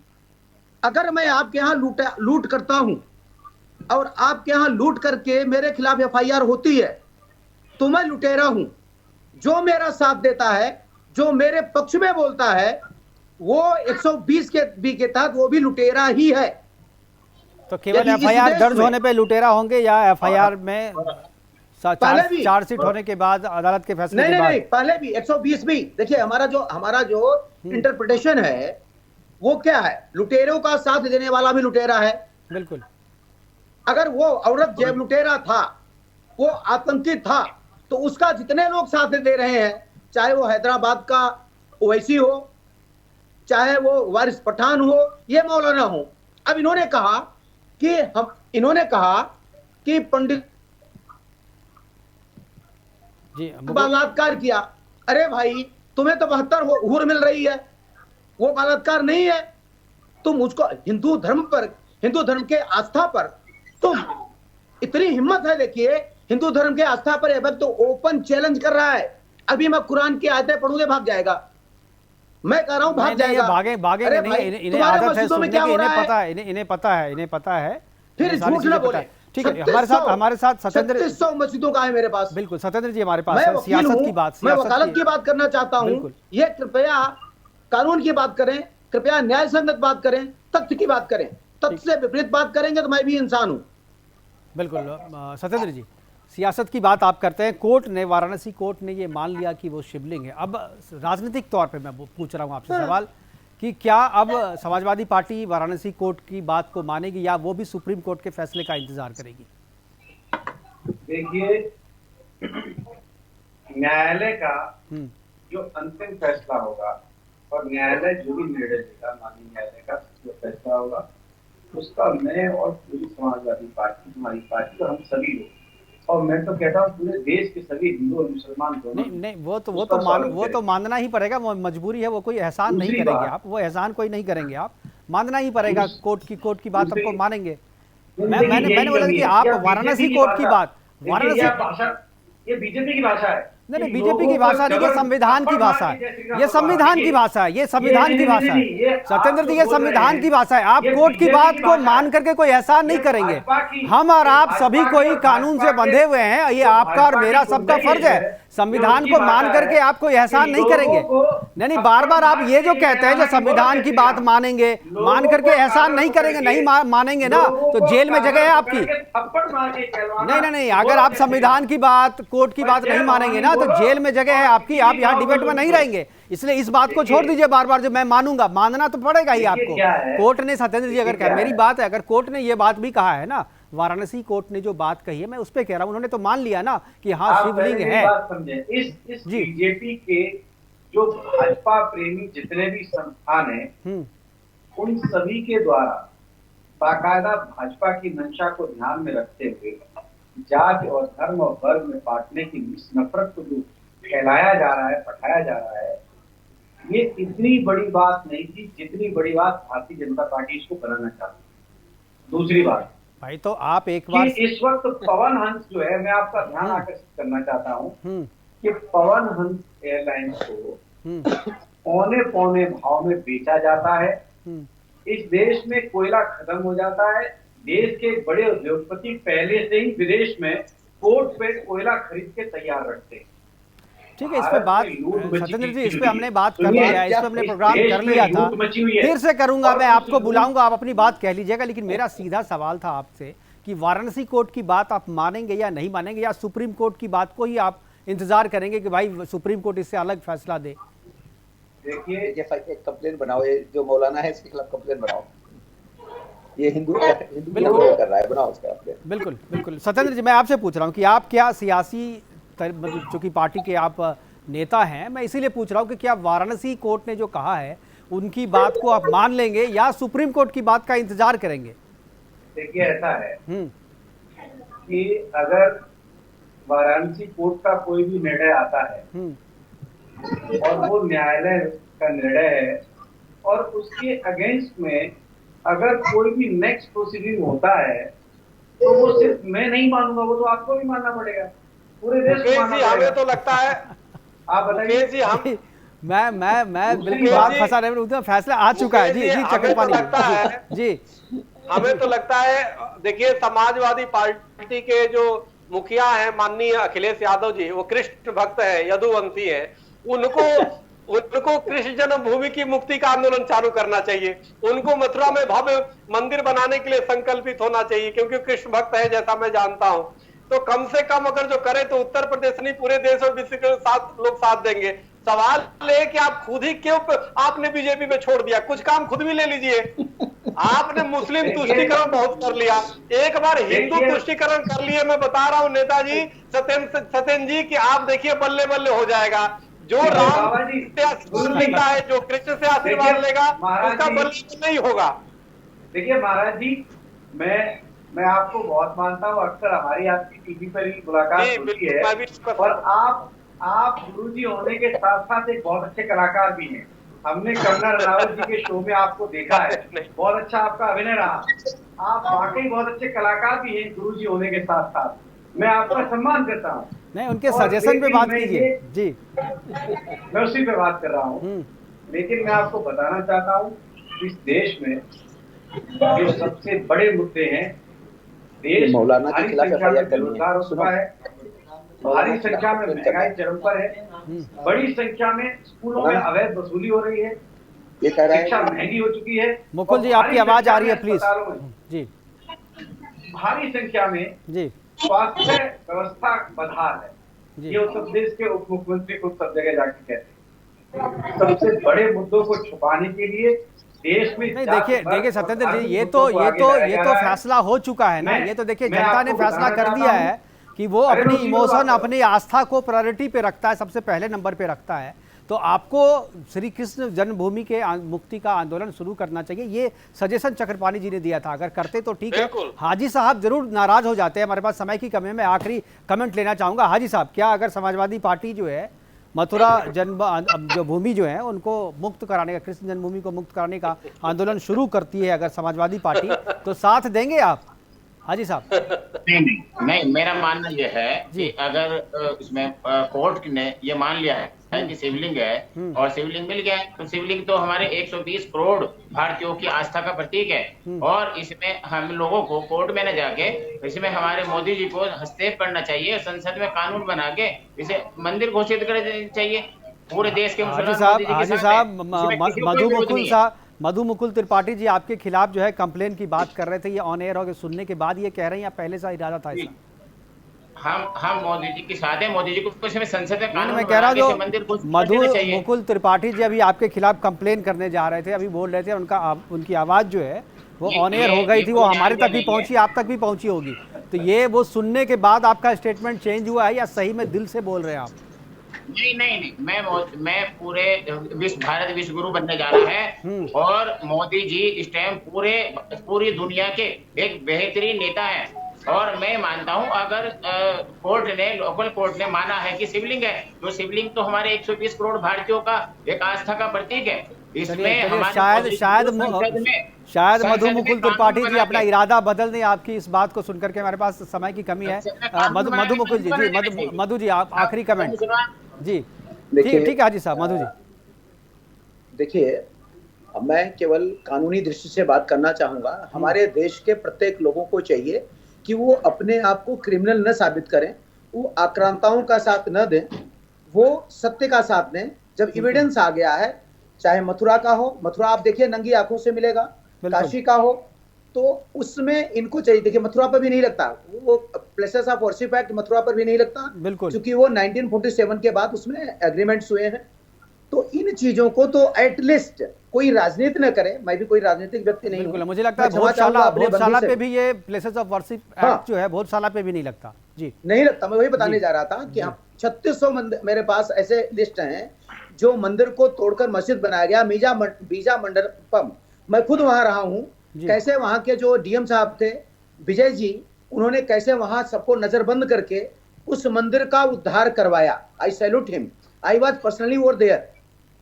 अगर मैं आपके यहाँ लूट करता हूं और आपके यहाँ लूट करके मेरे खिलाफ एफआईआर होती है तो मैं लुटेरा हूं। जो मेरा साथ देता है, जो मेरे पक्ष में बोलता है, वो 120 के बी के तहत वो भी लुटेरा ही है। तो केवल एफआईआर दर्ज होने पे लुटेरा होंगे या एफआईआर में चार्जशीट होने के बाद अदालत के फैसले के बाद? नहीं, पहले भी 120 भी। देखिए हमारा जो इंटरप्रिटेशन है वो क्या है, लुटेरों का साथ देने वाला भी लुटेरा है। बिल्कुल। अगर वो औरंगजेब लुटेरा था, वो आतंकी था, तो उसका जितने लोग साथ दे रहे हैं, चाहे वो हैदराबाद का ओवैसी हो, चाहे वो वारिस पठान हो, ये मौलाना हो। अब इन्होंने कहा कि पंडित जी बलात्कार किया। अरे भाई, तुम्हें तो 72 हुर मिल रही है, वो बलात्कार नहीं है। तुम उसको हिंदू धर्म के आस्था पर तुम इतनी हिम्मत है। देखिए हिंदू धर्म के आस्था पर अब तो ओपन चैलेंज कर रहा है। अभी मैं कुरान की आयतें पढ़ूंगे, भाग जाएगा। मैं कह रहा हूं भाग जाएगा। भागे नहीं, इन्हें आदत है सुनने की, इन्हें पता है। फिर झूठ न बोले। ठीक है, हमारे साथ सत्येंद्र, 3600 मस्जिदों का है मेरे पास। बिल्कुल, सत्येंद्र जी हमारे पास है। सियासत की बात, मैं वकालत की बात करना चाहता हूं। ये कृपया कानून की बात करें, कृपया न्याय संगत बात करें, तथ्य की बात करें। तथ्य से विपरीत बात करेंगे तो मैं भी इंसान हूं। बिल्कुल। सत्येंद्र जी, सियासत की बात आप करते हैं, कोर्ट ने, वाराणसी कोर्ट ने ये मान लिया कि वो शिवलिंग है। अब राजनीतिक तौर पे मैं पूछ रहा हूँ आपसे सवाल कि क्या अब समाजवादी पार्टी वाराणसी कोर्ट की बात को मानेगी या वो भी सुप्रीम कोर्ट के फैसले का इंतजार करेगी? देखिए, न्यायालय का जो अंतिम फैसला होगा और न्यायालय जो भी निर्णय देगा, माननीय न्यायालय का जो फैसला होगा, उसका मैं और पूरी समाजवादी पार्टी, हमारी पार्टी और हम सभी लोग, और मैं तो कहता हूँ पूरे देश के सभी हिंदू और मुसलमान दोनों, नहीं, वो तो मानना ही पड़ेगा, वो मजबूरी है, वो कोई एहसान नहीं करेंगे आप, वो एहसान कोई नहीं करेंगे आप, मानना ही पड़ेगा। कोर्ट की बात आपको मानेंगे। मैंने बोला कि आप वाराणसी कोर्ट की बात, ये बीजेपी की भाषा है। नहीं, बीजेपी की भाषा नहीं, ये संविधान की भाषा है, ये संविधान की भाषा है, ये संविधान की भाषा है सत्येंद्र जी, ये संविधान की भाषा है। आप कोर्ट की बात को मान करके कोई एहसान नहीं करेंगे। हम और आप सभी कोई कानून से बंधे हुए हैं, ये आपका और मेरा सबका फर्ज है। संविधान को मान करके आप कोई एहसान नहीं करेंगे। नहीं, बार बार आप ये जो कहते हैं जो संविधान की बात मानेंगे, मान करके एहसान नहीं करेंगे, नहीं मानेंगे ना तो जेल में जगह है आपकी। नहीं, अगर आप संविधान की बात, कोर्ट की बात नहीं मानेंगे ना तो जेल में जगह है आपकी, आप यहाँ डिबेट में नहीं रहेंगे। इसलिए इस बात को छोड़ दीजिए बार बार जो मैं मानूंगा, मानना तो पड़ेगा ही आपको। कोर्ट ने, सत्येंद्र जी अगर मेरी बात है, अगर कोर्ट ने ये बात भी कहा है ना, वाराणसी कोर्ट ने जो बात कही है, मैं उस पर कह रहा हूं, उन्होंने तो मान लिया ना कि हाँ शिवलिंग है। इस बीजेपी के जो भाजपा प्रेमी जितने भी संस्थान हैं, उन सभी के द्वारा बाकायदा भाजपा की मंशा को ध्यान में रखते हुए जाति और धर्म और वर्ग में बांटने की नफरत को जो फैलाया जा रहा है, पठाया जा रहा है, ये इतनी बड़ी बात नहीं थी जितनी बड़ी बात भारतीय जनता पार्टी इसको बनाना चाहती। दूसरी बात भाई, तो आप एक बार इस वक्त पवन हंस जो है, मैं आपका ध्यान आकर्षित करना चाहता हूँ कि पवन हंस एयरलाइंस को पौने पौने भाव में बेचा जाता है। इस देश में कोयला खत्म हो जाता है। देश के बड़े उद्योगपति पहले से ही विदेश में पोर्ट पे कोयला खरीद के तैयार रखते हैं। ठीक है, इस पे बात सत्येंद्र जी, इस पे हमने बात कर लिया है, इस पे हमने प्रोग्राम कर लिया था, फिर से करूंगा, मैं आपको बुलाऊंगा, आप अपनी बात कह लीजिएगा। लेकिन मेरा सीधा सवाल था आपसे कि वाराणसी कोर्ट की बात आप मानेंगे या नहीं मानेंगे, या सुप्रीम कोर्ट की बात को ही आप इंतजार करेंगे कि भाई सुप्रीम कोर्ट इससे अलग फैसला दे? देखिए, एक कंप्लेन बनाओ, ये जो मौलाना है इसके खिलाफ कंप्लेन बनाओ, ये हिंदू कर रहा है, बनाओ उसका कंप्लेन। बिल्कुल सत्येंद्र जी, मैं आपसे पूछ रहा हूँ कि आप क्या सियासी, चूंकि पार्टी के आप नेता हैं, मैं इसीलिए पूछ रहा हूं कि क्या वाराणसी कोर्ट ने जो कहा है उनकी बात को आप मान लेंगे या सुप्रीम कोर्ट की बात का इंतजार करेंगे? देखिए, ऐसा है कि अगर वाराणसी कोर्ट का कोई भी निर्णय आता है और वो न्यायालय का निर्णय है और उसके अगेंस्ट में अगर कोई भी नेक्स्ट प्रोसीडिंग होता है तो वो सिर्फ मैं नहीं मानूंगा, वो तो आपको भी मानना पड़ेगा, पूरे देश को मानना पड़ेगा। हमें तो लगता है, आप बताइए जी, हम मैं बिल्कुल बात फंसा रहे हैं, फैसला आ चुका है। जी चक्रपाणी जी, हमें तो लगता है, देखिए समाजवादी पार्टी के जो मुखिया हैं माननीय अखिलेश यादव जी, वो कृष्ण भक्त है, यदुवंशी है, उनको कृष्ण जन्मभूमि की मुक्ति का आंदोलन चालू करना चाहिए। उनको मथुरा में भव्य मंदिर बनाने के लिए संकल्पित होना चाहिए, क्योंकि कृष्ण भक्त है जैसा मैं जानता हूं। तो कम से कम अगर जो करे तो उत्तर प्रदेश नहीं, पूरे देश और विश्व के लोग साथ देंगे। सवाल है कि आप खुद ही क्यों आपने बीजेपी में छोड़ दिया, कुछ काम खुद भी ले लीजिए। आपने मुस्लिम तुष्टीकरण बहुत कर लिया, एक बार हिंदू तुष्टीकरण कर लिए। मैं बता रहा हूं नेताजी सत्येंद्र जी कि आप देखिए बल्ले बल्ले हो जाएगा। जो राम से आशीर्वाद लेता है, जो कृष्ण से आशीर्वाद लेगा, उसका बल्ले नहीं होगा। देखिए महाराज जी, मैं आपको बहुत मानता हूँ, अक्सर हमारी आपकी टीवी पर ही मुलाकात होती है, और आप गुरुजी होने के साथ साथ एक बहुत अच्छे कलाकार भी हैं। हमने कर्नल रावत जी के शो में आपको देखा है, बहुत अच्छा आपका अभिनय रहा। आप वाकई बहुत अच्छे कलाकार भी हैं गुरुजी होने के साथ साथ, मैं आपका सम्मान करता हूँ। नहीं, उनके सजेशन पे बात कीजिए जी। मैं उसी पे बात कर रहा हूँ, लेकिन मैं आपको बताना चाहता हूँ इस देश में जो सबसे बड़े मुद्दे हैं, देश मौलाना के खिलाफ बेरोजगार हो चुका है, भारी संख्या में महंगाई चरम पर है, बड़ी संख्या में स्कूलों में अवैध वसूली हो रही है, शिक्षा महंगी हो चुकी है। मुकुल जी, आपकी आवाज आ रही है प्लीज जी। भारी संख्या में जी स्वास्थ्य व्यवस्था बदहाल है। जी। ये उत्तर प्रदेश के उप मुख्यमंत्री को सब जगह जाके कहते हैं। सबसे बड़े मुद्दों को छुपाने के लिए देश में नहीं, देखिए सत्येंद्र जी, ये तो फैसला हो चुका है ना। ये तो देखिए जनता ने फैसला कर दिया है कि वो अपनी इमोशन, अपनी आस्था को प्रायोरिटी पे रखता है, सबसे पहले नंबर पे रखता है। तो आपको श्री कृष्ण जन्मभूमि के मुक्ति का आंदोलन शुरू करना चाहिए, ये सजेशन चक्रपाणी जी ने दिया था। अगर करते तो ठीक है। हाजी साहब जरूर नाराज हो जाते हैं, हमारे पास समय की कमी में आखिरी कमेंट लेना चाहूंगा। हाजी साहब, क्या अगर समाजवादी पार्टी जो है मथुरा जन्म जो भूमि जो है उनको मुक्त कराने का, कृष्ण जन्मभूमि को मुक्त कराने का आंदोलन शुरू करती है अगर समाजवादी पार्टी, तो साथ देंगे आप हाजी साहब? नहीं, मेरा मानना यह है कि अगर इसमें कोर्ट ने ये मान लिया है कि शिवलिंग है और शिवलिंग मिल गया है, तो शिवलिंग तो हमारे 120 करोड़ भारतीयों की आस्था का प्रतीक है। और इसमें हम लोगों को कोर्ट में न जाके इसमें हमारे मोदी जी को हस्तक्षेप करना चाहिए, संसद में कानून बना के इसे मंदिर घोषित कर देना चाहिए पूरे देश के। हाजी साहब, मधु मुकुल त्रिपाठी जी आपके खिलाफ जो है कंप्लेन की बात कर रहे थे, ये ऑन एयर होकर सुनने के बाद ये कह रहे हैं या पहले से इरादा था इसका? हम मोदी जी के साथ हैं, मोदी जी को कुछ में संसद में कानून मैं कह रहा हूँ जो मधु मुकुल त्रिपाठी जी अभी आपके खिलाफ कंप्लेन करने जा रहे थे, अभी बोल रहे थे उनकी आवाज जो है वो ऑन एयर हो गई थी, वो हमारे तक भी पहुंची, आप तक भी पहुंची होगी। तो ये वो सुनने के बाद आपका स्टेटमेंट चेंज हुआ है या सही में दिल से बोल रहे हैं आप? नहीं, मैं पूरे भारत विश्व गुरु बनने जा रहा है और मोदी जी इस टाइम पूरी दुनिया के एक बेहतरीन नेता हैं। और मैं मानता हूं अगर लोकल कोर्ट ने माना है कि शिवलिंग है, तो शिवलिंग तो हमारे 120 करोड़ भारतीयों का एक आस्था का प्रतीक है। इसमें शायद मधु मुकुल त्रिपाठी जी अपना इरादा बदल दें आपकी इस बात को सुनकर के। हमारे पास समय की कमी है। मधु मुकुल जी, मधु जी आप आखिरी कमेंट जी। ठीक है हाजी साहब। मधु जी देखिए, मैं केवल कानूनी दृष्टि से बात करना चाहूंगा। हमारे देश के प्रत्येक लोगों को चाहिए कि वो अपने आप को क्रिमिनल न साबित करें, वो आक्रांताओं का साथ न दें, वो सत्य का साथ दें। जब एविडेंस आ गया है, चाहे मथुरा का हो, मथुरा आप देखिए नंगी आंखों से मिलेगा, काशी का हो, तो उसमें इनको चाहिए। देखिए मथुरा पर भी नहीं लगता, वो places of worship act Mathura पर भी नहीं लगता, क्योंकि वो 1947 के बाद उसमें एग्रीमेंट्स हुए हैं। तो इन चीजों को तो एटलीस्ट कोई राजनीति न करे। मैं भी कोई राजनीतिक व्यक्ति नहीं हूं। मुझे लगता है भोजशाला पे भी ये प्लेसेस ऑफ वर्शिप एक्ट जो है भोजशाला पे भी नहीं लगता जी, नहीं लगता। मैं वही बताने जा रहा था कि 3600 मंदिर मेरे पास ऐसे लिस्ट हैं जो मंदिर को तोड़कर मस्जिद बनाया गया। बीजा मंडपम, मैं खुद वहां रहा हूं, कैसे वहां के जो डीएम साहब थे विजय जी, उन्होंने कैसे वहां सबको नजरबंद करके उस मंदिर का उद्धार करवाया। I salute him, I was personally over there.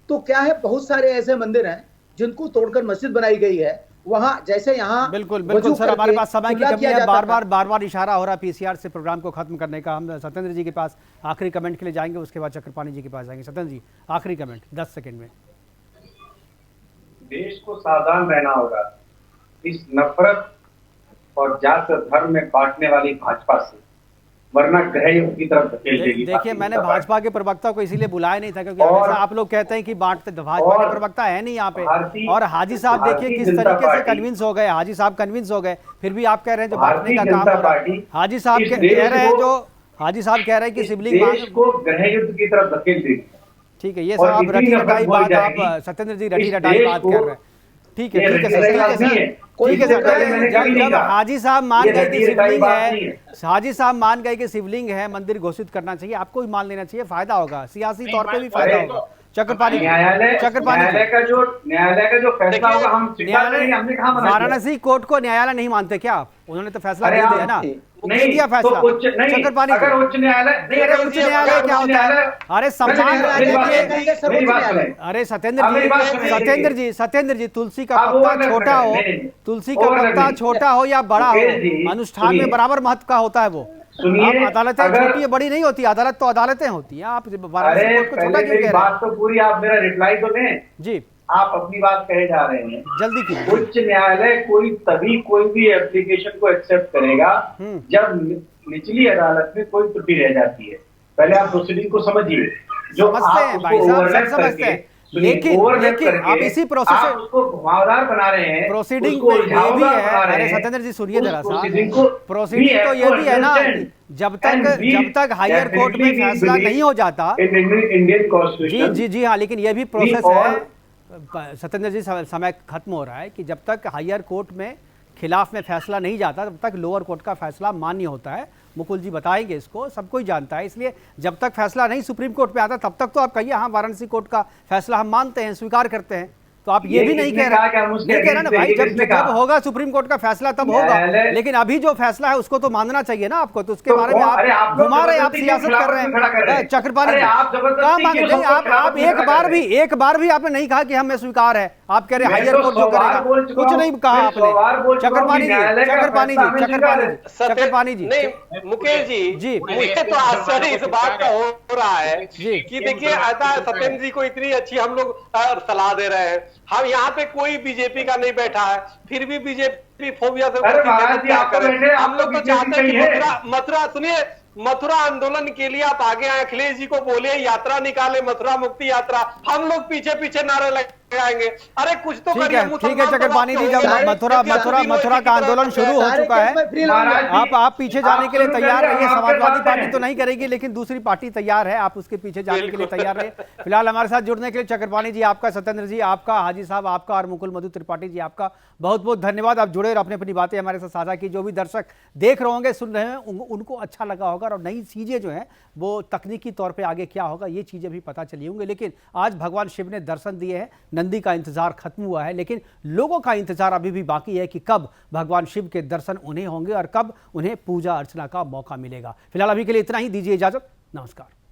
तो क्या है, बहुत सारे ऐसे मंदिर हैं जिनको तोड़कर मस्जिद बनाई गई है वहां, जैसे यहाँ। बिल्कुल सर, हमारे पास समय की कमी है। बार बार इशारा हो रहा है पीसीआर से प्रोग्राम को खत्म करने का। हम सत्येंद्र जी के पास आखिरी कमेंट के लिए जाएंगे, उसके बाद चक्रपाणी जी के पास जाएंगे। सत्येंद्र जी आखिरी कमेंट 10 सेकंड में। देश को सावधान रहना होगा इस नफरत और जात धर्म में बांटने वाली भाजपा से, वरना ग्रह युद्ध की तरफ धकेल देगी। देखिए, मैंने भाजपा के प्रवक्ता को इसीलिए बुलाया नहीं था क्योंकि हमेशा आप लोग कहते हैं कि बांटते, भाजपा के प्रवक्ता है नहीं यहाँ पे। और हाजी साहब देखिए किस तरीके से कन्विंस हो गए, हाजी साहब कन्विंस हो गए, फिर भी आप कह रहे हैं जो बांटने का काम हो रहा है। हाजी साहब कह रहे हैं कि शिवलिंग को ग्रह युद्ध की तरफ धकेल देगी। ठीक है, ये सब आप रटी रटाई बात, आप सत्येंद्र जी रटी रटाई बात कर रहे हैं। ठीक है सर। जब हाजी साहब मान गए कि शिवलिंग है, हाजी साहब मान गए कि शिवलिंग है, मंदिर घोषित करना चाहिए, आपको भी मान लेना चाहिए, फायदा होगा, सियासी तौर पे भी फायदा होगा। चक्रपाणी न्यायालय का जो फैसला होगा हम स्वीकार करेंगे। हमने कहा वाराणसी कोर्ट को न्यायालय नहीं मानते क्या आप? उन्होंने तो फैसला दे दिया ना, नहीं दिया फैसला चक्रपाणी। अगर उच्च न्यायालय क्या होता है? अरे सम्मान, अरे सत्येंद्र जी, तुलसी का पत्ता छोटा हो या बड़ा हो, अनुष्ठान में बराबर महत्व का होता है वो। अदालतें छोटी है बड़ी नहीं होती, अदालत तो अदालतें होती हैं। आप वाराणसी कोर्ट को छोटा क्यों कह रहे हैं? बात तो पूरी, आप मेरा रिप्लाई तो दें जी। आप अपनी बात कहे जा रहे हैं, जल्दी की। उच्च न्यायालय कोई भी एप्लीकेशन को एक्सेप्ट करेगा जब निचली अदालत में कोई त्रुटि रह जाती है। पहले आप प्रोसीडिंग को समझिए, जो समझते हैं भाई साहब, सब समझते हैं। लेकिन आप इसी प्रोसेस आप उसको घुमावदार बना रहे हैं, प्रोसीडिंग उसको में ये भी उलझावदार है। बना रहे अरे हैं। सत्येंद्र जी सुनिए उस जरा सा, proceeding को प्रोसीडिंग we तो have ये to भी है ना, understand जब and we तक हायर कोर्ट में definitely फैसला believe नहीं हो जाता। in Indian Constitution। जी हाँ, लेकिन ये भी प्रोसेस all- है सत्येंद्र जी, समय खत्म हो रहा है कि जब तक हायर कोर्ट में खिलाफ में फैसला नहीं जाता तब तक लोअर कोर्ट का फैसला मान्य होता है। मुकुल जी बताएंगे इसको, सब कोई जानता है। इसलिए जब तक फैसला नहीं सुप्रीम कोर्ट पे आता तब तक तो आप कहिए हाँ वाराणसी कोर्ट का फैसला हम मानते हैं, स्वीकार करते हैं। तो आप ये भी नहीं कह रहे ना भाई, जब होगा सुप्रीम कोर्ट का फैसला तब होगा, लेकिन अभी जो फैसला है उसको तो मानना चाहिए ना आपको। तो उसके बारे में आप घुमा रहे हैं, आप सियासत कर रहे हैं। चक्रपाणी जी कहाँ मांगे नहीं, आप एक बार भी आपने नहीं कहा कि हमें स्वीकार है। आप कह रहे हायर कोर्ट जो करेगा, कुछ नहीं कहा आपने। चक्रपाणी जी नहीं मुकेश जी, मुझे तो आश्चर्य इस बात का हो रहा है कि देखिए ऐसा सत्येंद्र जी को इतनी अच्छी हम लोग सलाह दे रहे हैं, हम यहाँ पे कोई बीजेपी का नहीं बैठा है, फिर भी बीजेपी फोबिया से क्या करें। हम लोग तो चाहते हैं कि मथुरा सुनिए, मथुरा आंदोलन के लिए आप आगे आए, अखिलेश जी को बोले यात्रा निकाले, मथुरा मुक्ति यात्रा, हम लोग पीछे पीछे नारे लगाएंगे। अरे कुछ तो ठीक है चक्रपाणी जी, जब मथुरा का आंदोलन शुरू हो चुका है, आप पीछे जाने के लिए तैयार रहिए। समाजवादी पार्टी तो नहीं करेगी, लेकिन दूसरी पार्टी तैयार है, आप उसके पीछे जाने के लिए तैयार रहिए। फिलहाल हमारे साथ जुड़ने के लिए चक्रपाणी जी आपका, सत्येंद्र जी आपका, हाजी साहब आपका और मुकुल मधु त्रिपाठी जी आपका बहुत बहुत धन्यवाद। आप जुड़े और अपनी अपनी बातें हमारे साथ साझा की। जो भी दर्शक देख रहे होंगे, सुन रहे हैं, उनको अच्छा लगा होगा और नई चीजें जो हैं वो तकनीकी तौर पे आगे क्या होगा ये चीजें भी पता चली होंगी। लेकिन आज भगवान शिव ने दर्शन दिए हैं, नंदी का इंतजार खत्म हुआ है, लेकिन लोगों का इंतजार अभी भी बाकी है कि कब भगवान शिव के दर्शन उन्हें होंगे और कब उन्हें पूजा अर्चना का मौका मिलेगा। फिलहाल अभी के लिए इतना ही, दीजिए इजाजत, नमस्कार।